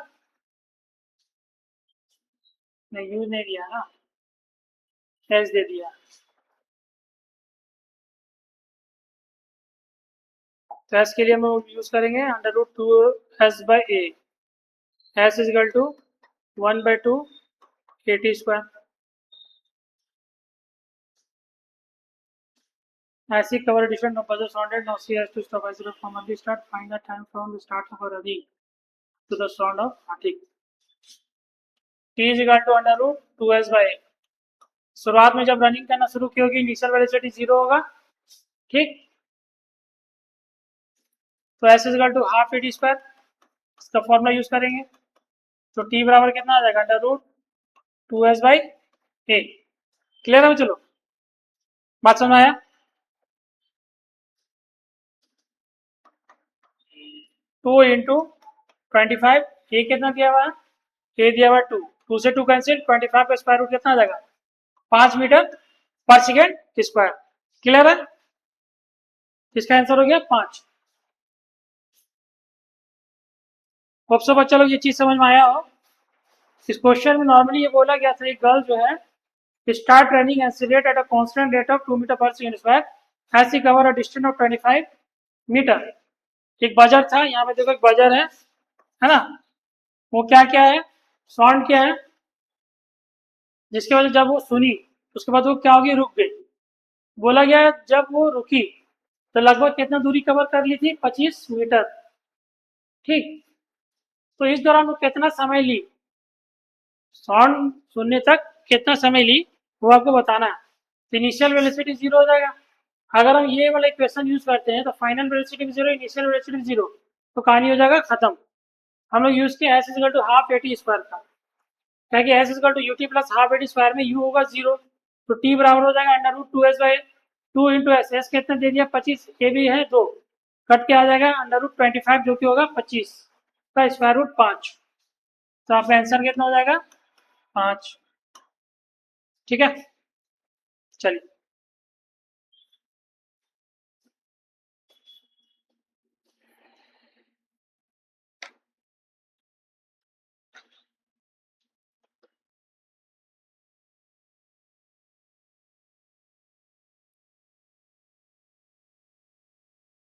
नहीं u नहीं दिया ना, s दे दिया, तो s के लिए हम यूज करेंगे under root 2s by a, s is equal to 1/2 a t square. As she covered different buzzers sounded, now she has to stop as from early start. Find the time from the start of her running to the sound of arctic. T is equal to under root 2s by a, शुरुआत में जब running करना शुरू की होगी initial velocity 0 होगा, ठीक। तो s is equal to half a t square, इसका फॉर्मूला यूज करेंगे, तो t बराबर कितना आ जाएगा under root 2s by a. Clear है, चलो बात समझ आया। 2 इंटू 25, ये कितना दिया हुआ है, ये दिया हुआ 2, 2 से 2 कैंसिल, 25 का स्क्वायर रूट कितना आ जाएगा, 5 मीटर पर सेकेंड स्क्वायर। क्लियर है, इसका आंसर हो गया 5। होप सो बच्चा लोग ये चीज समझ में आया हो। इस क्वेश्चन में नॉर्मली ये बोला गया था, एक गर्ल जो है start running accelerate at a constant rate of 2 meter पर second square has she cover a distance of 25 meter. एक बजर था, यहाँ पे देखो एक बजर है ना, वो क्या क्या है, साउंड क्या है, जिसकी वजह जब वो सुनी उसके बाद वो क्या हो गई, रुक गई। बोला गया जब वो रुकी तो लगभग कितना दूरी कवर कर ली थी, 25 मीटर। ठीक, तो इस दौरान वो कितना समय ली, साउंड सुनने तक कितना समय ली, वो आपको बताना है। तो इनिशियल वेलोसिटी 0 हो जाएगा। अगर हम ये वाला इक्वेशन यूज करते हैं तो फाइनल वेलोसिटी भी 0, इनिशियल वेलोसिटी भी 0, तो कहानी हो जाएगा खत्म। हम लोग यूज किया s is equal to half a t square का, क्या कि s is equal to u t plus half a t square में यू होगा 0, तो टी बराबर हो जाएगा under root 2 s by 2 into s. S कितना दे दिया, 25, ए भी है 2, कट के आ जाएगा अंडर रूट 25 जो कि होगा 25 का स्क्वायर रूट 5। तो आपका आंसर कितना हो जाएगा, 5। ठीक है, चलिए।